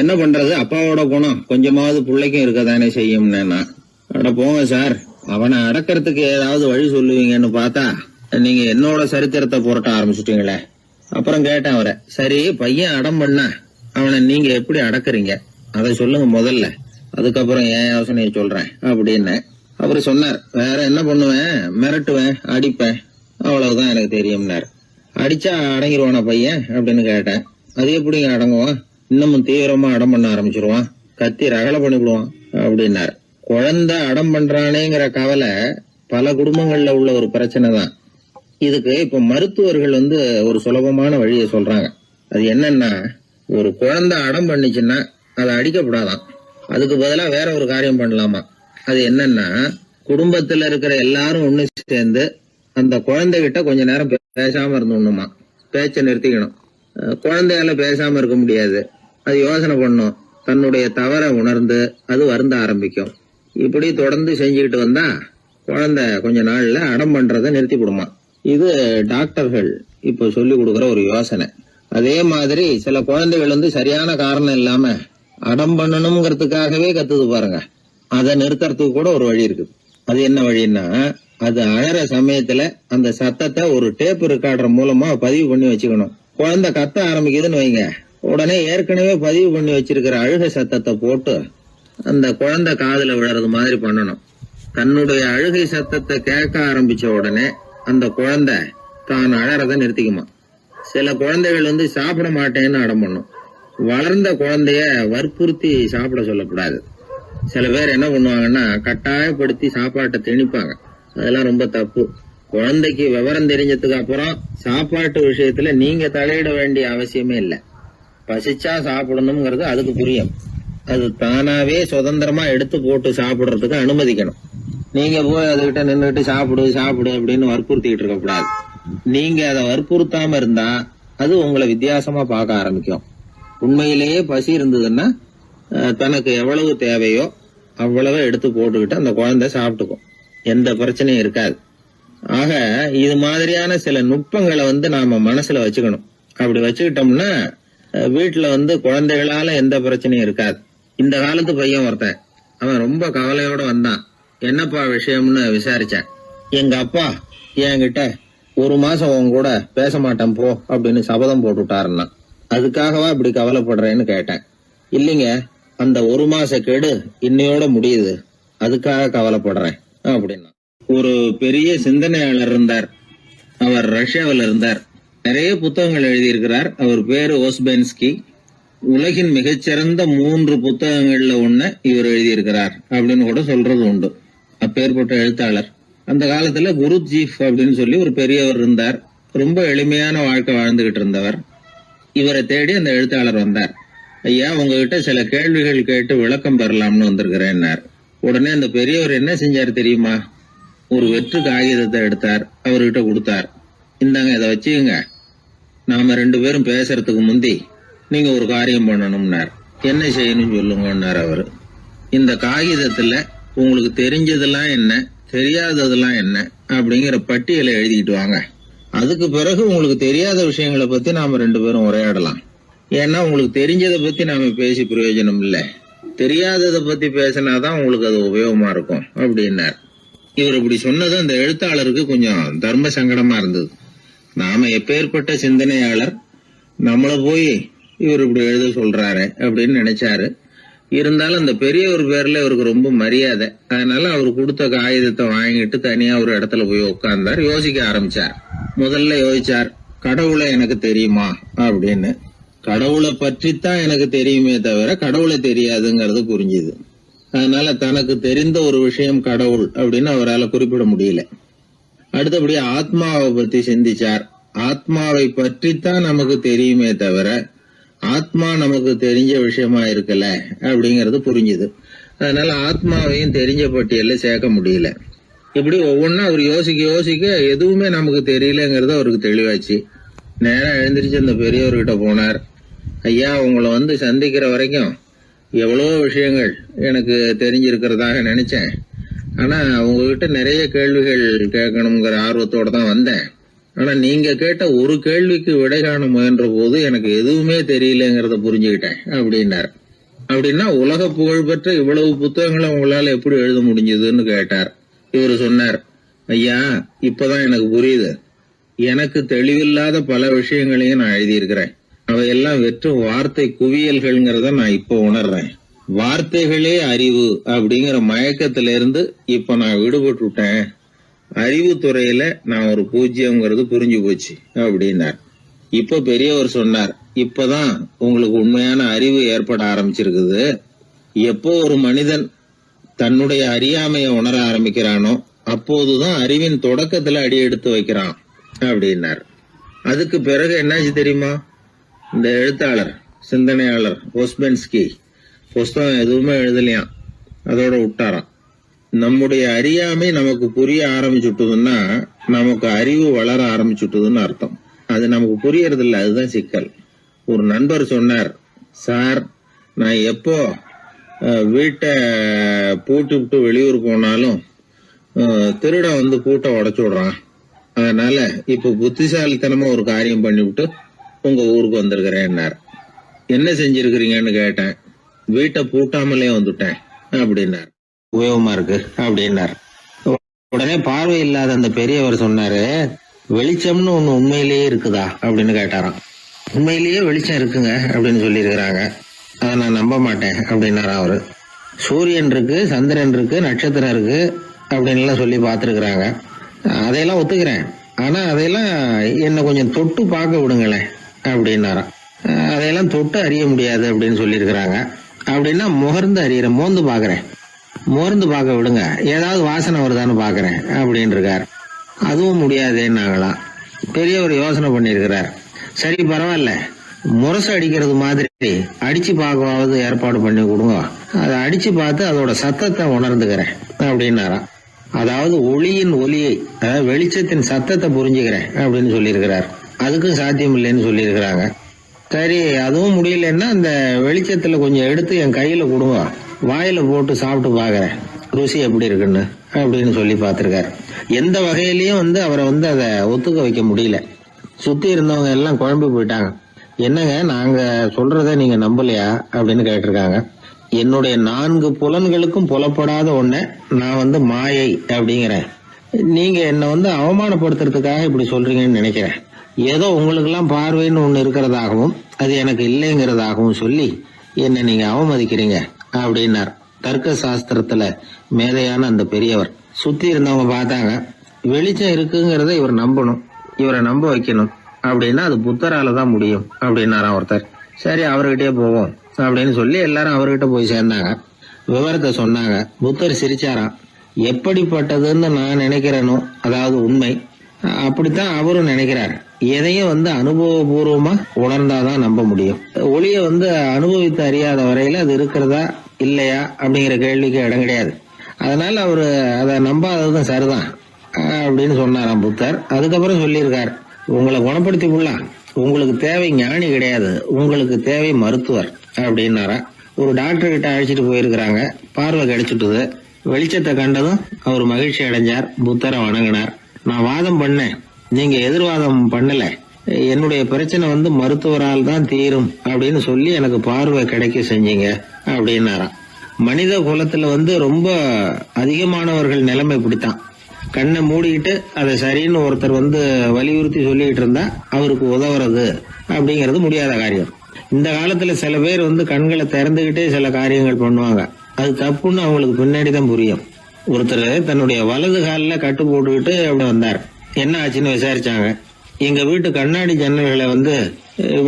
என்ன பண்றது, அப்பாவோட குணம் கொஞ்சமாவது பிள்ளைக்கும் இருக்கதானே செய்யும்னா, அட போங்க சார், அவனை அடக்கிறதுக்கு ஏதாவது வழி சொல்லுவீங்கன்னு பார்த்தா நீங்க என்னோட சரித்திரத்தை புரட்ட ஆரம்பிச்சுட்டீங்களே. அப்புறம் கேட்டேன் அவரை, சரி பையன் அடம் பண்ண அவனை நீங்க எப்படி அடக்குறீங்க அதை சொல்லுங்க முதல்ல, அதுக்கப்புறம் என் யோசனையை சொல்றேன் அப்படின்னு. அவரு சொன்னார், வேற என்ன பண்ணுவேன், மிரட்டுவேன், அடிப்பேன், அவ்வளவுதான் எனக்கு தெரியும்னார். அடிச்சா அடங்கிடுவானா பையன் அப்படின்னு கேட்டேன். அது எப்படிங்க அடங்குவான், இன்னமும் தீவிரமா அடம் பண்ண ஆரம்பிச்சிருவான், கத்தி ரகலை பண்ணிவிடுவான் அப்படின்னார். குழந்தை அடம் பண்றானேங்கிற கவலை பல குடும்பங்கள்ல உள்ள ஒரு பிரச்சனை தான். இதுக்கு இப்ப மருத்துவர்கள் ஒரு சுலபமான வழியை சொல்றாங்க. அது என்னன்னா, ஒரு குழந்தை அடம் பண்ணிச்சுன்னா அதை அடிக்கப்படாதான், அதுக்கு பதிலா வேற ஒரு காரியம் பண்ணலாமா. அது என்னன்னா, குடும்பத்துல இருக்கிற எல்லாரும் ஒண்ணு சேர்ந்து அந்த குழந்தைகிட்ட கொஞ்ச நேரம் பேசாம இருந்தோம்னுமா, பேச்சை நிறுத்திக்கணும். குழந்தையால பேசாம இருக்க முடியாது, அது யோசனை பண்ணும், தன்னுடைய தவறை உணர்ந்து அது வருந்த ஆரம்பிக்கும். இப்படி தொடர்ந்து செஞ்சுக்கிட்டு வந்தா குழந்தை கொஞ்ச நாள்ல அடம் பண்றதை நிறுத்தி விடுமா. இது டாக்டர்கள் இப்ப சொல்லி கொடுக்கற ஒரு யோசனை. அதே மாதிரி சில குழந்தைகள் சரியான காரணம் இல்லாம அடம் பண்ணணுங்கிறதுக்காகவே கத்துது பாருங்க, அதை நிறுத்துறதுக்கு கூட ஒரு வழி இருக்குது. அது என்ன வழின்னா, அது அழற சமயத்துல அந்த சத்தத்தை ஒரு டேப் ரெக்கார்டர் மூலமா பதிவு பண்ணி வச்சுக்கணும். குழந்தை கத்த ஆரம்பிக்குதுன்னு வைங்க, உடனே ஏற்கனவே பதிவு பண்ணி வச்சிருக்கிற அழுகை சத்தத்தை போட்டு அந்த குழந்தை காதுல விழறது மாதிரி பண்ணணும். தன்னுடைய அழுகை சத்தத்தை கேட்க ஆரம்பிச்ச உடனே அந்த குழந்தை தான் அழறத நிறுத்திக்குமா. சில குழந்தைகள் சாப்பிட மாட்டேன்னு அடம் பண்ணும். வளர்ந்த குழந்தைய வற்புறுத்தி சாப்பிட சொல்லக்கூடாது. சில பேர் என்ன பண்ணுவாங்கன்னா, கட்டாயப்படுத்தி சாப்பாட்டை திணிப்பாங்க. அதெல்லாம் ரொம்ப தப்பு. குழந்தைக்கு விவரம் தெரிஞ்சதுக்கு அப்புறம் சாப்பாட்டு விஷயத்துல நீங்க தலையிட வேண்டிய அவசியமே இல்லை. பசிச்சா சாப்பிடணுங்கிறது அதுக்கு புரியும். அது தானாவே சுதந்திரமா எடுத்து போட்டு சாப்பிடுறதுக்கு அனுமதிக்கணும். நீங்க போய் அதுகிட்ட நின்றுட்டு சாப்பிடு சாப்பிடு அப்படின்னு வற்புறுத்திட்டு இருக்க கூடாது. நீங்க அதை வற்புறுத்தாம இருந்தா அது உங்களை வித்தியாசமா பார்க்க ஆரம்பிக்கும். உண்மையிலேயே பசி இருந்ததுன்னா தனக்கு எவ்வளவு தேவையோ அவ்வளவு எடுத்து போட்டுக்கிட்டு அந்த குழந்தை சாப்பிட்டுக்கும், எந்த பிரச்சனையும் இருக்காது. ஆக இது மாதிரியான சில நுட்பங்களை நாம மனசுல வச்சுக்கணும். அப்படி வச்சுக்கிட்டோம்னா வீட்டுல குழந்தைகளால எந்த பிரச்சனையும் இருக்காது. இந்த காலத்து பையன் ஒருத்தன், அவன் ரொம்ப கவலையோட வந்தான். என்னப்பா விஷயம்னு விசாரிச்சேன். எங்க அப்பா என்கிட்ட 1 மாசம் உன் கூட பேச மாட்டேன் போ அப்படின்னு சபதம் போட்டுட்டாருன்னா, அதுக்காகவா இப்படி கவலைப்படுறேன்னு கேட்டேன். இல்லைங்க, அந்த 1 மாச கெடு இன்னையோட முடியுது, அதுக்காக கவலைப்படுறேன் அப்படின்னா. ஒரு பெரிய சிந்தனையாளர் இருந்தார். அவர் ரஷ்யாவில் இருந்தார். நிறைய புத்தகங்கள் எழுதியிருக்கிறார். அவர் பேரு ஓஸ்பென்ஸ்கி. உலகின் மிகச்சிறந்த 3 புத்தகங்கள்ல ஒண்ணு இவர் எழுதியிருக்கிறார் அப்படின்னு கூட சொல்றது உண்டு. அப்பேற்பட்ட எழுத்தாளர். அந்த காலத்துல குருஜீஃப் அப்படின்னு சொல்லி ஒரு பெரியவர் இருந்தார். ரொம்ப எளிமையான வாழ்க்கை வாழ்ந்துகிட்டு இருந்தவர். இவரை தேடி அந்த எழுத்தாளர் வந்தார். ஐயா, உங்ககிட்ட சில கேள்விகள் கேட்டு விளக்கம் பெறலாம்னு வந்திருக்கிறேன்னார். உடனே அந்த பெரியவர் என்ன செஞ்சார் தெரியுமா? ஒரு வெற்று காகிதத்தை எடுத்தார், அவர்கிட்ட கொடுத்தார். இந்தாங்க, இதை வச்சுக்கங்க, நாம 2 பேரும் பேசுறதுக்கு முந்தி நீங்க ஒரு காரியம் பண்ணணும்னார். என்ன செய்யணும் சொல்லுங்கன்னார் அவரு. இந்த காகிதத்துல உங்களுக்கு தெரிஞ்சதெல்லாம் என்ன, தெரியாததெல்லாம் என்ன அப்படிங்கிற பட்டியலை எழுதிட்டு வாங்க. அதுக்கு பிறகு உங்களுக்கு தெரியாத விஷயங்களை பத்தி நாம 2 பேரும் உரையாடலாம். ஏன்னா உங்களுக்கு தெரிஞ்சதை பத்தி நாம பேசி பிரயோஜனம் இல்லை, தெரியாததை பத்தி பேசினாதான் உங்களுக்கு அது உபயோகமா இருக்கும் அப்படின்னார். இவர் இப்படி சொன்னது அந்த எழுத்தாளருக்கு கொஞ்சம் தர்ம சங்கடமா இருந்தது. நாம எப்பேற்பட்ட சிந்தனையாளர், நம்மள போய் இவர் இப்படி எழுத சொல்றாரு அப்படின்னு நினைச்சாரு. இருந்தாலும் அந்த பெரியவர் பேர்ல இவருக்கு ரொம்ப மரியாதை. அதனால அவர் கொடுத்த காகிதத்தை வாங்கிட்டு தனியா ஒரு இடத்துல போய் உட்கார்ந்தார். யோசிக்க ஆரம்பிச்சார். முதல்ல யோசிச்சார், கடவுளை எனக்கு தெரியுமா அப்படின்னு. கடவுளை பற்றித்தான் எனக்கு தெரியுமே தவிர கடவுளை தெரியாதுங்கிறது புரிஞ்சுது. அதனால தனக்கு தெரிந்த ஒரு விஷயம் கடவுள் அப்படின்னு அவரால் குறிப்பிட முடியல. அடுத்தபடி ஆத்மாவை பத்தி சிந்திச்சார். ஆத்மாவை பற்றித்தான் நமக்கு தெரியுமே தவிர ஆத்மா நமக்கு தெரிஞ்ச விஷயமா இருக்கல அப்படிங்கறது புரிஞ்சுது. அதனால ஆத்மாவையும் தெரிஞ்ச பட்டியல்ல சேர்க்க முடியல. இப்படி ஒவ்வொன்னா அவர் யோசிக்க யோசிக்க எதுவுமே நமக்கு தெரியலங்கிறது அவருக்கு தெளிவாச்சு. நேரா எழுந்திரிச்சு அந்த பெரியவர்கிட்ட போனார். ஐயா, உங்களை சந்திக்கிற வரைக்கும் எவ்வளவோ விஷயங்கள் எனக்கு தெரிஞ்சிருக்கிறதாக நினைச்சேன். ஆனா உங்ககிட்ட நிறைய கேள்விகள் கேட்கணுங்கிற ஆர்வத்தோட தான் வந்தேன். ஆனா நீங்க கேட்ட ஒரு கேள்விக்கு விடை காண முயன்ற போது எனக்கு எதுவுமே தெரியலங்கிறத புரிஞ்சுக்கிட்டேன் அப்படின்னார். அப்படின்னா உலக புகழ்பெற்ற இவ்வளவு புத்தகங்களை உங்களால எப்படி எழுத முடிஞ்சதுன்னு கேட்டார். இவரு சொன்னார், ஐயா, இப்பதான் எனக்கு புரியுது. எனக்கு தெளிவில்லாத பல விஷயங்களையும் நான் எழுதியிருக்கிறேன். அவையெல்லாம் வெறும் வார்த்தை குவியல்கள்ங்கிறத நான் இப்ப உணர்றேன். வார்த்தைகளே அறிவு அப்படிங்கிற மயக்கத்திலிருந்து இப்ப நான் விடுபட்டுட்டேன். அறிவுத்துறையில நான் ஒரு பூஜ்யம்ங்கிறது புரிஞ்சு போச்சு அப்படின்னார். இப்ப பெரியவர் சொன்னார், இப்பதான் உங்களுக்கு உண்மையான அறிவு ஏற்பட ஆரம்பிச்சிருக்குது. எப்போ ஒரு மனிதன் தன்னுடைய அறியாமையை உணர ஆரம்பிக்கிறானோ அப்போதுதான் அறிவின் தொடக்கத்துல அடி எடுத்து வைக்கிறான் அப்படின்னார். அதுக்கு பிறகு என்னாச்சு தெரியுமா? இந்த எழுத்தாளர், சிந்தனையாளர் ஓஸ்பென்ஸ்கி புஸ்தகம் எதுவுமே எழுதலையாம், அதோட விட்டாராம். நம்முடைய அறியாமை நமக்கு புரிய ஆரம்பிச்சுட்டதுன்னா நமக்கு அறிவு வளர ஆரம்பிச்சுட்டதுன்னு அர்த்தம். அது நமக்கு புரியறது இல்லை, அதுதான் சிக்கல். ஒரு நண்பர் சொன்னார், சார், நான் எப்போ வீட்டை பூட்டி விட்டு வெளியூர் போனாலும் திருடன் பூட்டை உடைச்சு விடுறான். அதனால இப்ப புத்திசாலித்தனமா ஒரு காரியம் பண்ணிவிட்டு உங்க ஊருக்கு வந்திருக்கிறேன்னார். என்ன செஞ்சிருக்கிறீங்கன்னு கேட்டேன். வீட்டை பூட்டாமலே வந்துட்டேன் அப்படின்னார். உபயோகமா இருக்கு அப்படின்னார். உடனே பார்வை இல்லாத அந்த பெரியவர் சொன்னாரு, வெளிச்சம்னு ஒண்ணு உண்மையிலேயே இருக்குதா அப்படின்னு கேட்டாராம். உண்மையிலேயே வெளிச்சம் இருக்குங்க அப்படின்னு சொல்லி இருக்கிறாங்க, அதை நான் நம்ப மாட்டேன் அப்படின்னாரா அவரு. சூரியன் இருக்கு, சந்திரன் இருக்கு, நட்சத்திரம் இருக்கு அப்படின்னு எல்லாம் சொல்லி பார்த்துருக்குறாங்க, அதையெல்லாம் ஒத்துக்கிறேன். ஆனா அதையெல்லாம் என்ன கொஞ்சம் தொட்டு பார்க்க விடுங்களேன் அப்படின்னாராம். அதையெல்லாம் தொட்டு அறிய முடியாது அப்படின்னு சொல்லி இருக்கிறாங்க. அப்படின்னா முகர்ந்து அறியறேன், மோந்து பாக்குறேன். மோர்ந்து பார்க்க விடுங்க, ஏதாவது வாசனை வருதான்னு பாக்குறேன் அப்படின்னு இருக்காரு. அதுவும் முடியாதேன்னாங்களாம். பெரியவர் யோசனை பண்ணிருக்கிறார். சரி, பரவாயில்ல, முரசு அடிக்கிறது மாதிரி அடிச்சு பார்க்கவாவது ஏற்பாடு பண்ணி கொடுங்க, அதை அடிச்சு பார்த்து அதோட சத்தத்தை உணர்ந்துக்கிறேன் அப்படின்னாராம். அதாவது ஒளியின் ஒலியை, அதாவது வெளிச்சத்தின் சத்தத்தை புரிஞ்சுக்கிறேன் அப்படின்னு சொல்லியிருக்கிறார். அதுக்கும் சாத்தியம் இல்லைன்னு சொல்லியிருக்கிறாங்க. சரி, அதுவும் முடியலன்னா அந்த வெளிச்சத்துல கொஞ்சம் எடுத்து என் கையில கொடுங்க, வாயில போட்டு சாப்பிட்டு பாக்குறேன் ருசி எப்படி இருக்குன்னு அப்படின்னு சொல்லி பார்த்திருக்காரு. எந்த வகையிலயும் அவரை அதை ஒத்துக்க வைக்க முடியல. சுத்தி இருந்தவங்க எல்லாம் குழம்பி போயிட்டாங்க. என்னங்க, நாங்க சொல்றத நீங்க நம்பலையா அப்படின்னு கேட்டிருக்காங்க. என்னுடைய 4 புலன்களுக்கும் புலப்படாத ஒன்ன நான் மாயை அப்படிங்கிறேன். நீங்க என்ன அவமானப்படுத்துறதுக்காக இப்படி சொல்றீங்கன்னு நினைக்கிறேன். ஏதோ உங்களுக்கு எல்லாம் பார்வைன்னு ஒண்ணு இருக்கிறதாகவும் அது எனக்கு இல்லைங்கிறதாகவும் சொல்லி என்ன நீங்க அவமதிக்கிறீங்க அப்படின்னார். தர்க்க சாஸ்திரத்துல மேதையான அந்த பெரியவர். சுத்தி இருந்தவங்க பார்த்தாங்க, வெளிச்சம் இருக்குங்கிறத இவர் நம்பணும், இவரை நம்ப வைக்கணும் அப்படின்னா அது புத்தரால தான் முடியும் அப்படின்னாராம் ஒருத்தர். சரி அவர்கிட்டயே போவோம் அப்படின்னு சொல்லி எல்லாரும் அவர்கிட்ட போய் சேர்ந்தாங்க. விவரத்தை சொன்னாங்க. புத்தர் சிரிச்சாராம். எப்படிப்பட்டதுன்னு நான் நினைக்கிறேனோ, அதாவது உண்மை, அப்படித்தான் அவரும் நினைக்கிறார். எதையும் அனுபவபூர்வமா உணர்ந்தாதான் நம்ப முடியும். ஒளிய அனுபவித்து அறியாத வரையில அது இருக்கிறதா இல்லையா அப்படிங்கிற கேள்விக்கு இடம் கிடையாது. அதனால அவரு அதை நம்பாததும் சரிதான் அப்படின்னு சொன்னாராம் புத்தர். அதுக்கப்புறம் சொல்லியிருக்கார், உங்களை குணப்படுத்தி கொள்ளலாம், உங்களுக்கு தேவை ஞானி கிடையாது, உங்களுக்கு தேவை மருத்துவர் அப்படின்னாரா. ஒரு டாக்டர் கிட்ட அழைச்சிட்டு போயிருக்கிறாங்க. பார்வை கிடைச்சிட்டுது. வெளிச்சத்தை கண்டதும் அவர் மகிழ்ச்சி அடைஞ்சார். புத்தரை வணங்கினார். நான் வாதம் பண்ணேன், நீங்க எதிர்வாதம் பண்ணல, என்னுடைய பிரச்சனை மருத்துவரால் தான் தீரும் அப்படின்னு சொல்லி எனக்கு பார்வை கிடைக்க செஞ்சீங்க அப்படின்னாராம். மனித குலத்துல ரொம்ப அதிகமானவர்கள் நிலைமை இப்படித்தான். கண்ணை மூடிக்கிட்டு அதை சரின்னு ஒருத்தர் வலியுறுத்தி சொல்லிட்டு இருந்தா அவருக்கு உதவுறது அப்படிங்கிறது முடியாத காரியம். இந்த காலத்துல சில பேர் கண்களை திறந்துகிட்டே சில காரியங்கள் பண்ணுவாங்க. அது தப்புன்னு அவங்களுக்கு பின்னாடி தான் புரியும். ஒருத்தர் தன்னுடைய வலது காலில் கட்டு போட்டுக்கிட்டு அப்படி வந்தார். என்ன ஆச்சுன்னு விசாரிச்சாங்க. எங்க வீட்டு கண்ணாடி ஜன்னல்களை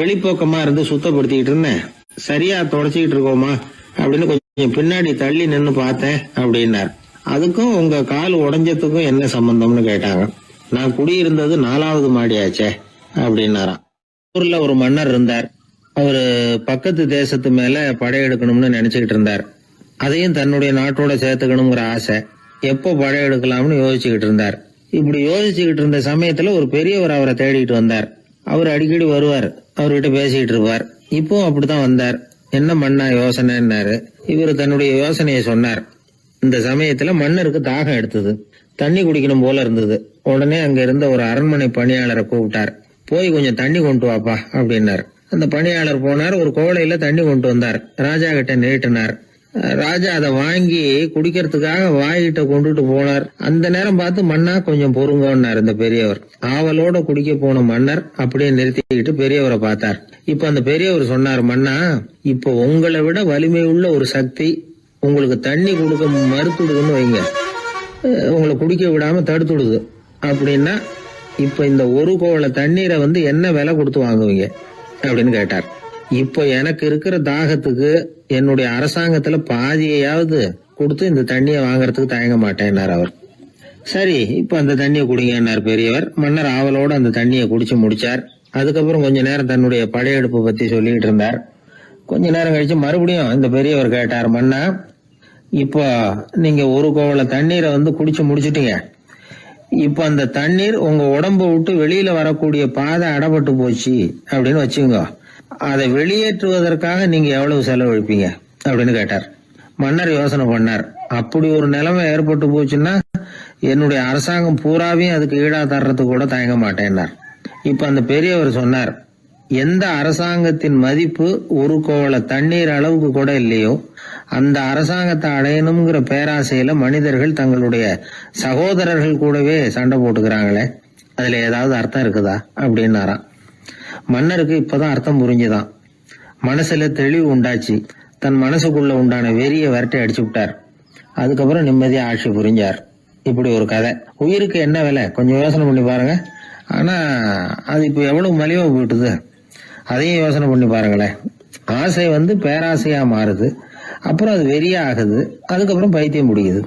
வெளிப்போக்கமா இருந்து சுத்தப்படுத்திக்கிட்டு இருந்தேன், சரியா தொடச்சிக்கிட்டு இருக்கோமா அப்படின்னு கொஞ்சம் பின்னாடி தள்ளி நின்னு பார்த்தேன் அப்படின்னார். அதுக்கும் உங்க கால் உடைஞ்சதுக்கும் என்ன சம்பந்தம்னு கேட்டாங்க. நான் குடியிருந்தது 4வது மாடியாச்சே அப்படின்னாராம். ஊர்ல ஒரு மன்னர் இருந்தார். அவரு பக்கத்து தேசத்து மேல படையெடுக்கணும்னு நினைச்சுக்கிட்டு இருந்தார். அதையும் தன்னுடைய நாட்டோட சேர்த்துக்கணுங்கிற ஆசை. எப்போ படையெடுக்கலாம்னு யோசிச்சுக்கிட்டு இருந்தார். இப்படி யோசிச்சுக்கிட்டு இருந்த சமயத்துல ஒரு பெரியவர் அவரை தேடிட்டு வந்தார். அவர் அடிக்கடி வருவார், அவர்கிட்ட பேசிக்கிட்டு இருப்பார். இப்போ அப்படித்தான் வந்தார். என்ன மன்னா யோசனைன்னாரு. இவர் தன்னுடைய யோசனையை சொன்னார். இந்த சமயத்துல மன்னருக்கு தாகம் எடுத்தது, தண்ணி குடிக்கணும் போல இருந்தது. உடனே அங்க இருந்த ஒரு அரண்மனை பணியாளரை கூப்பிட்டார். போய் கொஞ்சம் தண்ணி கொண்டு வாப்பா அப்படின்னார். அந்த பணியாளர் போனார். ஒரு கோலையில தண்ணி கொண்டு வந்தார். ராஜா கிட்ட நீட்டினார். ராஜா அதை வாங்கி குடிக்கிறதுக்காக வாயிட்ட கொண்டுட்டு போனார். அந்த நேரம் பார்த்து, மன்னா கொஞ்சம் பொறுங்கன்னார் இந்த பெரியவர். ஆவலோட குடிக்க போன மன்னர் அப்படியே நிறுத்திக்கிட்டு பெரியவரை பார்த்தார். இப்ப அந்த பெரியவர் சொன்னார், மன்னா இப்ப உங்களை விட வலிமை உள்ள ஒரு சக்தி உங்களுக்கு தண்ணி கொடுக்க மறுத்துடுதுன்னு வைங்க, உங்களை குடிக்க விடாம தடுத்துடுது அப்படின்னா, இப்ப இந்த ஒரு கோவள தண்ணீரை என்ன விலை கொடுத்து வாங்குவீங்க அப்படின்னு கேட்டார். இப்போ எனக்கு இருக்கிற தாகத்துக்கு என்னுடைய அரசாங்கத்துல பாதியையாவது கொடுத்து இந்த தண்ணியை வாங்கறதுக்கு தயங்க மாட்டேன்னார் அவர். சரி இப்ப அந்த தண்ணியை குடிங்கன்னார் பெரியவர். மன்னர் ஆவலோட அந்த தண்ணியை குடிச்சு முடிச்சார். அதுக்கப்புறம் கொஞ்ச நேரம் தன்னுடைய படையெடுப்பு பத்தி சொல்லிட்டு இருந்தார். கொஞ்ச நேரம் கழிச்சு மறுபடியும் இந்த பெரியவர் கேட்டார், மன்னா இப்போ நீங்க ஒரு கோவள தண்ணீரை குடிச்சு முடிச்சிட்டீங்க. இப்ப அந்த தண்ணீர் உங்க உடம்ப விட்டு வெளியில வரக்கூடிய பாதை அடப்பட்டு போச்சு அப்படின்னு வச்சுங்க, அதை வெளியேற்றுவதற்காக நீங்க எவ்வளவு செலவழிப்பீங்க அப்படின்னு கேட்டார். மன்னர் யோசனை பண்ணார். அப்படி ஒரு நிலைமை ஏற்பட்டு போச்சுன்னா என்னுடைய அரசாங்கம் பூராவையும் அதுக்கு ஈடா தர்றதுக்கு கூட தயங்க மாட்டேன்னார். இப்ப அந்த பெரியவர் சொன்னார், எந்த அரசாங்கத்தின் மதிப்பு ஒரு கோவள தண்ணீர் அளவுக்கு கூட இல்லையோ அந்த அரசாங்கத்தை அடையணுங்கிற பேராசையில மனிதர்கள் தங்களுடைய சகோதரர்கள் கூடவே சண்டை போட்டுக்கிறாங்களே, அதுல ஏதாவது அர்த்தம் இருக்குதா அப்படின்னாராம். மன்னருக்கு இப்பதான் அர்த்தம் புரிஞ்சுதான். மனசுல தெளிவு உண்டாச்சு. தன் மனசுக்குள்ள உண்டான வெறிய விரட்டி அடிச்சு விட்டார். அதுக்கப்புறம் நிம்மதியா ஆட்சி புரிஞ்சார். இப்படி ஒரு கதை. உயிருக்கு என்ன விலை கொஞ்சம் யோசனை பண்ணி பாருங்க. ஆனா அது இப்ப எவ்வளவு மலிவா போயிட்டுது, அதையும் யோசனை பண்ணி பாருங்களேன். ஆசை பேராசையா மாறுது, அப்புறம் அது வெறியா ஆகுது, அதுக்கப்புறம் பைத்தியம் பிடிக்குது.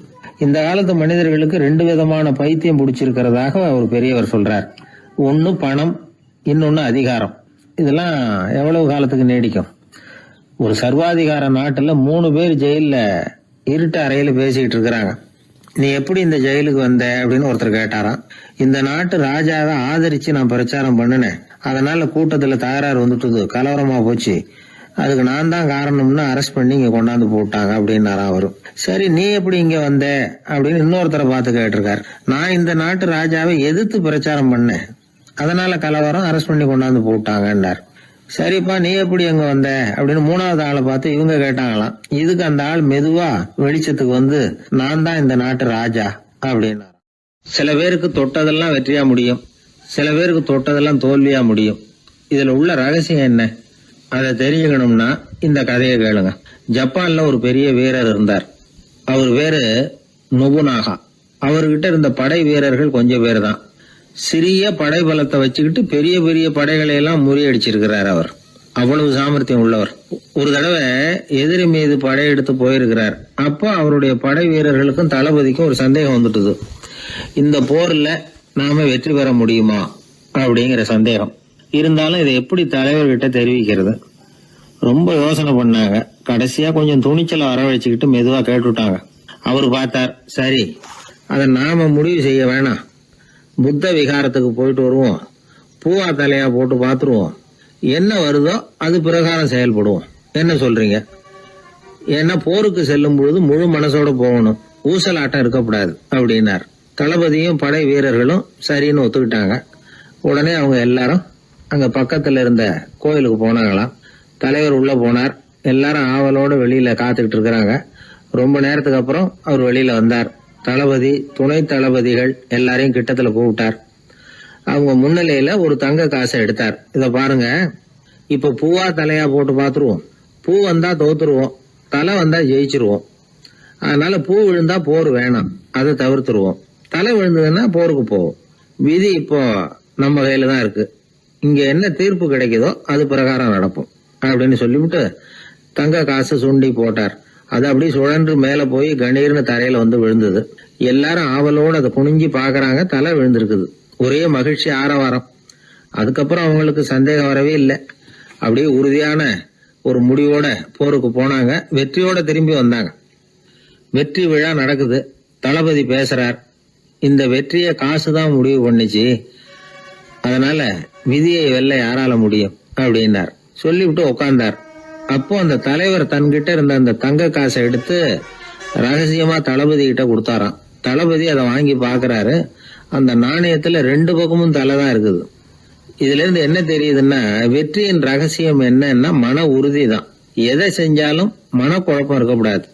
இந்த காலத்து மனிதர்களுக்கு 2 விதமான பைத்தியம் பிடிச்சிருக்கிறதாக ஒரு பெரியவர் சொல்றார். ஒன்னு பணம், இன்னொன்னு அதிகாரம். இதெல்லாம் எவ்வளவு காலத்துக்கு நீடிக்கும்? ஒரு சர்வாதிகார நாட்டுல 3 பேர் ஜெயில இருட்டு அறையில பேசிக்கிட்டு இருக்கிறாங்க. நீ எப்படி இந்த ஜெயிலுக்கு வந்த அப்படின்னு ஒருத்தர் கேட்டாராம். இந்த நாட்டு ராஜாவை ஆதரிச்சு நான் பிரச்சாரம் பண்ணினேன், அதனால கூட்டத்துல தகராறு வந்துட்டுது, கலவரமா போச்சு, அதுக்கு நான் தான் காரணம்னு அரெஸ்ட் பண்ணி இங்க கொண்டாந்து போட்டாங்க அப்படின்னாராம் அவரு. சரி நீ எப்படி இங்க வந்த அப்படின்னு இன்னொருத்தரை பார்த்து கேட்டிருக்காரு. நான் இந்த நாட்டு ராஜாவை எதிர்த்து பிரச்சாரம் பண்ணேன், அதனால கலவரம், அரெஸ்ட் பண்ணி கொண்டாந்து போட்டாங்கன்னார். சரிப்பா நீ எப்படி அங்க வந்த அப்படின்னு 3வது ஆளை பார்த்து இவங்க கேட்டாங்களாம். இதுக்கு அந்த ஆள் மெதுவா வெளிச்சத்துக்கு நான் தான் இந்த நாட்டு ராஜா அப்படின்னா. சில பேருக்கு தொட்டதெல்லாம் வெற்றியா முடியும், சில பேருக்கு தொட்டதெல்லாம் தோல்வியா முடியும். இதுல உள்ள ரகசியம் என்ன அதை தெரிஞ்சுக்கணும்னா இந்த கதையை கேளுங்க. ஜப்பான்ல ஒரு பெரிய வீரர் இருந்தார். அவர் பேரு நொபுனாகா. அவர்கிட்ட இருந்த படை வீரர்கள் கொஞ்சம் பேர் தான். சிறிய படை பலத்தை வச்சுக்கிட்டு பெரிய பெரிய படைகளை எல்லாம் முறியடிச்சிருக்கிறார். அவர் அவ்வளவு சாமர்த்தியம் உள்ளவர். ஒரு தடவை எதிரி மீது படையெடுத்து போயிருக்கிறார். அப்போ அவருடைய படை வீரர்களுக்கும் தளபதிக்கும் ஒரு சந்தேகம் வந்துட்டுது. இந்த போர்ல நாம வெற்றி பெற முடியுமா அப்படிங்கிற சந்தேகம் இருந்தாலும் இதை எப்படி தலைவர்கிட்ட தெரிவிக்கிறது? ரொம்ப யோசனை பண்ணாங்க. கடைசியா கொஞ்சம் துணிச்சலை வரவழைச்சுக்கிட்டு மெதுவா கேட்டுட்டாங்க. அவர் பார்த்தார், சரி அதை நாம முடிவு செய்ய வேணாம். புத்த விகாரத்துக்கு போயிட்டு வருவோம், பூவா தலையா போட்டு பாத்துருவோம், என்ன வருதோ அது பிரகாரம் செயல்படுவோம். என்ன சொல்றீங்க? ஏன்னா போருக்கு செல்லும் பொழுது முழு மனசோட போகணும், ஊசலாட்டம் இருக்கக்கூடாது அப்படின்னார். தளபதியும் படை வீரர்களும் சரின்னு ஒத்துக்கிட்டாங்க. உடனே அவங்க எல்லாரும் அங்க பக்கத்துல இருந்த கோயிலுக்கு போனாங்களாம். தலைவர் உள்ள போனார். எல்லாரும் ஆவலோட வெளியில காத்துக்கிட்டு இருக்கிறாங்க. ரொம்ப நேரத்துக்கு அப்புறம் அவர் வெளியில வந்தார். தளபதி, துணை தளபதிகள் எல்லாரையும் கிட்டத்துல கூப்பிட்டார். அவங்க முன்னிலையில ஒரு தங்க காசை எடுத்தார். இத பாருங்க, இப்ப பூவா தலையா போட்டு பாத்துருவோம். பூ வந்தா தோத்துருவோம், தலை வந்தா ஜெயிச்சிருவோம். அதனால பூ விழுந்தா போர் வேணாம், அதை தவிர்த்துருவோம். தலை விழுந்ததுன்னா போருக்கு போவோம். விதி இப்போ நம்ம கையில தான் இருக்கு. இங்க என்ன தீர்ப்பு கிடைக்குதோ அது பிரகாரம் நடப்போம் அப்படின்னு சொல்லிவிட்டு தங்க காசு சுண்டி போட்டார். அது அப்படியே சுழன்று மேல போய் கணீர்னு தரையில வந்து விழுந்தது. எல்லாரும் ஆவலோடு அதை குனிஞ்சி பாக்குறாங்க. தலை விழுந்திருக்குது. ஒரே மகிழ்ச்சி, ஆரவாரம். அதுக்கப்புறம் அவங்களுக்கு சந்தேகம் வரவே இல்லை. அப்படியே உறுதியான ஒரு முடிவோட போருக்கு போனாங்க. வெற்றியோட திரும்பி வந்தாங்க. வெற்றி விழா நடக்குது. தளபதி பேசுறார். இந்த வெற்றியை காசுதான் முடிவு பண்ணிச்சு, அதனால விதியை வெல்ல யாரால முடியும் அப்படின்னார். சொல்லிவிட்டு உட்கார்ந்தார். அப்போ அந்த தலைவர் தன்கிட்ட இருந்த அந்த தங்க காசை எடுத்து ரகசியமா தளபதி கிட்ட கொடுத்தாராம். தளபதி அதை வாங்கி பாக்குறாரு. அந்த நாணயத்துல 2 பக்கமும் தலை தான் இருக்குது. இதுல இருந்து என்ன தெரியுதுன்னா, வெற்றியின் ரகசியம் என்னன்னா மன உறுதி தான். எதை செஞ்சாலும் மனக்குழப்பம் இருக்கக்கூடாது.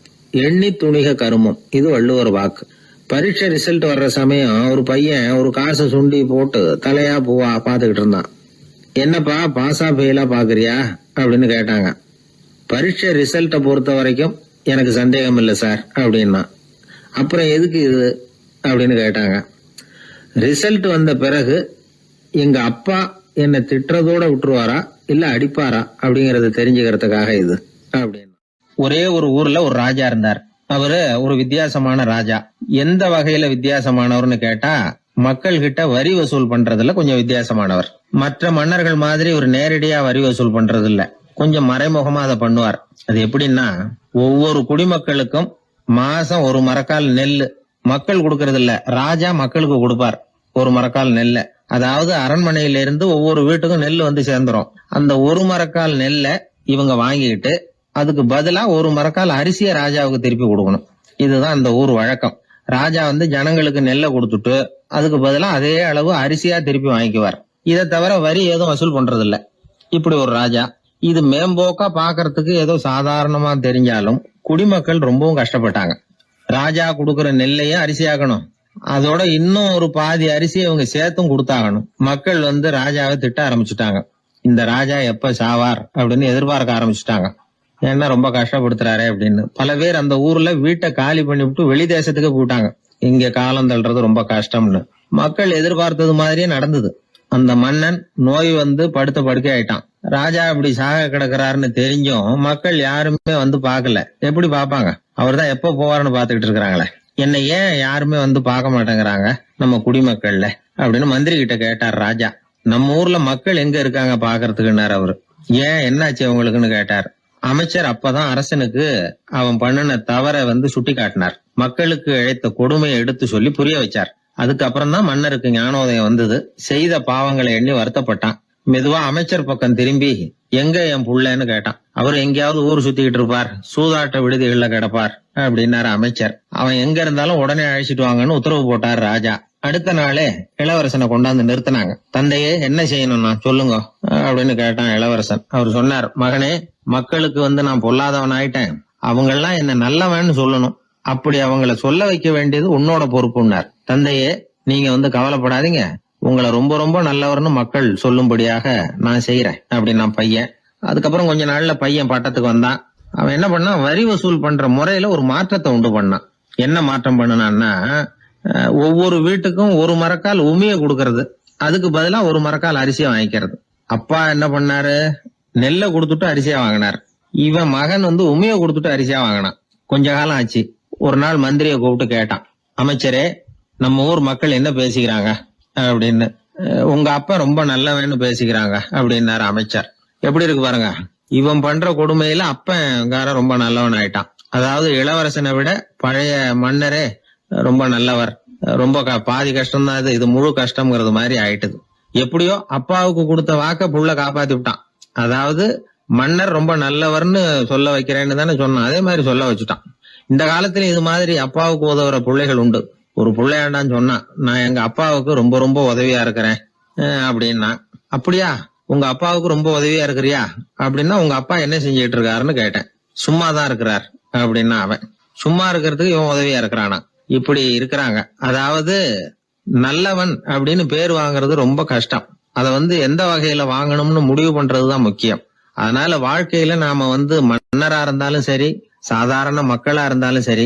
எண்ணி துணிக கருமம், இது வள்ளுவர் வாக்கு. பரீட்சை ரிசல்ட் வர்ற சமயம் ஒரு பையன் ஒரு காசை சுண்டி போட்டு தலையா பூவா பாத்துக்கிட்டு இருந்தான். என்னப்பா பாஸா ஃபெயிலா பாக்குறியா அப்படின்னு கேட்டாங்க. பரீட்சை ரிசல்ட்டை பொறுத்த வரைக்கும் எனக்கு சந்தேகம் இல்லை சார் அப்படின்னா. அப்புறம் எதுக்கு இது அப்படின்னு கேட்டாங்க. ரிசல்ட் வந்த பிறகு எங்க அப்பா என்னை திட்டுறதோட விட்டுருவாரா இல்ல அடிப்பாரா அப்படிங்கறத தெரிஞ்சுக்கிறதுக்காக இது அப்படின்னு. ஒரே ஒரு ஊர்ல ஒரு ராஜா இருந்தார். அவரு ஒரு வித்தியாசமான ராஜா. எந்த வகையில வித்தியாசமானவர்னு கேட்டா, மக்கள் கிட்ட வரி வசூல் பண்றதுல கொஞ்சம் வித்தியாசமானவர். மற்ற மன்னர்கள் மாதிரி ஒரு நேரடியா வரி வசூல் பண்றது இல்ல, கொஞ்சம் மறைமுகமா அதை பண்ணுவார். அது எப்படின்னா, ஒவ்வொரு குடிமக்களுக்கும் மாசம் 1 மரக்கால் நெல்லு மக்கள் கொடுக்கறது இல்ல, ராஜா மக்களுக்கு கொடுப்பார் 1 மரக்கால் நெல்ல. அதாவது அரண்மனையில இருந்து ஒவ்வொரு வீட்டுக்கும் நெல் வந்து சேர்ந்துரும். அந்த 1 மரக்கால் நெல்ல இவங்க வாங்கிக்கிட்டு அதுக்கு பதிலா 1 மரக்கால் அரிசியை ராஜாவுக்கு திருப்பி கொடுக்கணும். இதுதான் அந்த ஊர் வழக்கம். ராஜா வந்து ஜனங்களுக்கு நெல்லை கொடுத்துட்டு அதுக்கு பதிலா அதே அளவு அரிசியா திருப்பி வாங்கிக்குவார். இதை தவிர வரி ஏதும் வசூல் பண்றது இல்ல. இப்படி ஒரு ராஜா. இது மேம்போக்கா பாக்குறதுக்கு ஏதோ சாதாரணமா தெரிஞ்சாலும் குடிமக்கள் ரொம்பவும் கஷ்டப்பட்டாங்க. ராஜா கொடுக்கற நெல்லையும் அரிசியாக்கணும், அதோட இன்னும் ஒரு பாதி அரிசியை இவங்க சேர்த்தும் கொடுத்தாகணும். மக்கள் வந்து ராஜாவை திட்ட ஆரம்பிச்சுட்டாங்க. இந்த ராஜா எப்ப சாவார் அப்படின்னு எதிர்பார்க்க ஆரம்பிச்சுட்டாங்க. ஏன்னா ரொம்ப கஷ்டப்படுத்துறாரு அப்படின்னு. பல பேர் அந்த ஊர்ல வீட்டை காலி பண்ணிவிட்டு வெளி தேசத்துக்கு போயிட்டாங்க. இங்க காலம் தள்ளுறது ரொம்ப கஷ்டம்னு. மக்கள் எதிர்பார்த்தது மாதிரியே நடந்தது. அந்த மன்னன் நோய் வந்து படுத்த படுக்கை ஆயிட்டான். ராஜா இப்படி சாக கிடக்குறாருன்னு தெரிஞ்சும் மக்கள் யாருமே வந்து பாக்கல. எப்படி பாப்பாங்க? அவர் தான் எப்ப போவாருன்னு பாத்துக்கிட்டு இருக்கிறாங்களே. என்னை ஏன் யாருமே வந்து பார்க்க மாட்டேங்கிறாங்க நம்ம குடிமக்கள்ல அப்படின்னு மந்திரி கிட்ட கேட்டார் ராஜா. நம்ம ஊர்ல மக்கள் எங்க இருக்காங்க பாக்குறதுக்குன்னாரு அவரு. ஏன் என்னாச்சு அவங்களுக்குன்னு கேட்டார். அமைச்சர் அப்பதான் அரசனுக்கு அவன் பண்ணின தவற வந்து சுட்டி காட்டினார். மக்களுக்கு இழைத்த கொடுமையை எடுத்து சொல்லி புரிய வச்சார். அதுக்கப்புறம் தான் மன்னருக்கு ஞானோதயம் வந்தது. செய்த பாவங்களை எண்ணி வருத்தப்பட்டான். மெதுவா அமைச்சர் பக்கம் திரும்பி, எங்க என் புள்ளன்னு கேட்டான். அவர் எங்கேயாவது ஊர் சுத்திக்கிட்டு இருப்பார், சூதாட்ட விடுதிகள்ல கிடப்பார் அப்படின்னாரு அமைச்சர். அவன் எங்க இருந்தாலும் உடனே அழைச்சிட்டு வாங்கன்னு உத்தரவு போட்டார் ராஜா. அடுத்த நாளே இளவரசனை கொண்டாந்து நிறுத்தினாங்க. தந்தையே, என்ன செய்யணும்னா சொல்லுங்க அப்படின்னு கேட்டான் இளவரசன். அவர் சொன்னார், மகனே, மக்களுக்கு வந்து நான் பொல்லாதவன் ஆயிட்டேன், அவங்க எல்லாம் என்ன நல்லவன்னு சொல்லணும். அப்படி அவங்கள சொல்ல வைக்க வேண்டியது உன்னோட பொறுப்புன்னார். தந்தையே, நீங்க வந்து கவலைப்படாதீங்க, உங்களை ரொம்ப ரொம்ப நல்லவர்னு மக்கள் சொல்லும்படியாக நான் செய்யறேன் அப்படின்னா பையன். அதுக்கப்புறம் கொஞ்ச நாள்ல பையன் பட்டத்துக்கு வந்தான். அவன் என்ன பண்ணான், வரி வசூல் பண்ற முறையில ஒரு மாற்றத்தை உண்டு பண்ணான். என்ன மாற்றம் பண்ணனான்னா, ஒவ்வொரு வீட்டுக்கும் ஒரு மரக்கால் உமிய கொடுக்கறது, அதுக்கு பதிலா ஒரு மரக்கால் அரிசியை வாங்கிக்கிறது. அப்பா என்ன பண்ணாரு, நெல்லை கொடுத்துட்டு அரிசியா வாங்கினார். இவன் மகன் உமிய கொடுத்துட்டு அரிசியா வாங்கினான். கொஞ்ச காலம் ஆச்சு. ஒரு நாள் மந்திரியை கூப்பிட்டு கேட்டான், அமைச்சரே, நம்ம ஊர் மக்கள் என்ன பேசிக்கிறாங்க அப்படின்னு. உங்க அப்பா ரொம்ப நல்லவன்னு பேசிக்கிறாங்க அப்படின்னாரு அமைச்சர். எப்படி இருக்கு பாருங்க, இவன் பண்ற கொடுமையில அப்பன் ரொம்ப நல்லவன் ஆயிட்டான். அதாவது இளவரசனை விட பழைய மன்னரே ரொம்ப நல்லவர், ரொம்ப பாதி கஷ்டம் தான் இது முழு கஷ்டம்ங்கிறது மாதிரி ஆயிட்டுது. எப்படியோ அப்பாவுக்கு கொடுத்த வாக்க புள்ள காப்பாத்தி விட்டான். அதாவது மன்னர் ரொம்ப நல்லவர்னு சொல்ல வைக்கிறேன்னு தானே சொன்னான், அதே மாதிரி சொல்ல வச்சுட்டான். இந்த காலத்துல இது மாதிரி அப்பாவுக்கு உதவுற பிள்ளைகள் உண்டு. ஒரு பிள்ளையாண்டான்னு சொன்னா, நான் எங்க அப்பாவுக்கு ரொம்ப ரொம்ப உதவியா இருக்கிறேன் அப்படின்னா. அப்படியா, உங்க அப்பாவுக்கு ரொம்ப உதவியா இருக்கிறியா அப்படின்னா, உங்க அப்பா என்ன செஞ்சிட்டு இருக்காருன்னு கேட்டேன். சும்மாதான் இருக்கிறார் அப்படின்னா அவன். சும்மா இருக்கிறதுக்கு இவன் உதவியா இருக்கிறானா? இப்படி இருக்கிறாங்க. அதாவது நல்லவன் அப்படின்னு பேர் வாங்குறது ரொம்ப கஷ்டம். அத எந்த வகையில வாங்கணும்னு முடிவு பண்றதுதான் முக்கியம். அதனால வாழ்க்கையில நாம மன்னரா இருந்தாலும் சரி, சாதாரண மக்களா இருந்தாலும் சரி,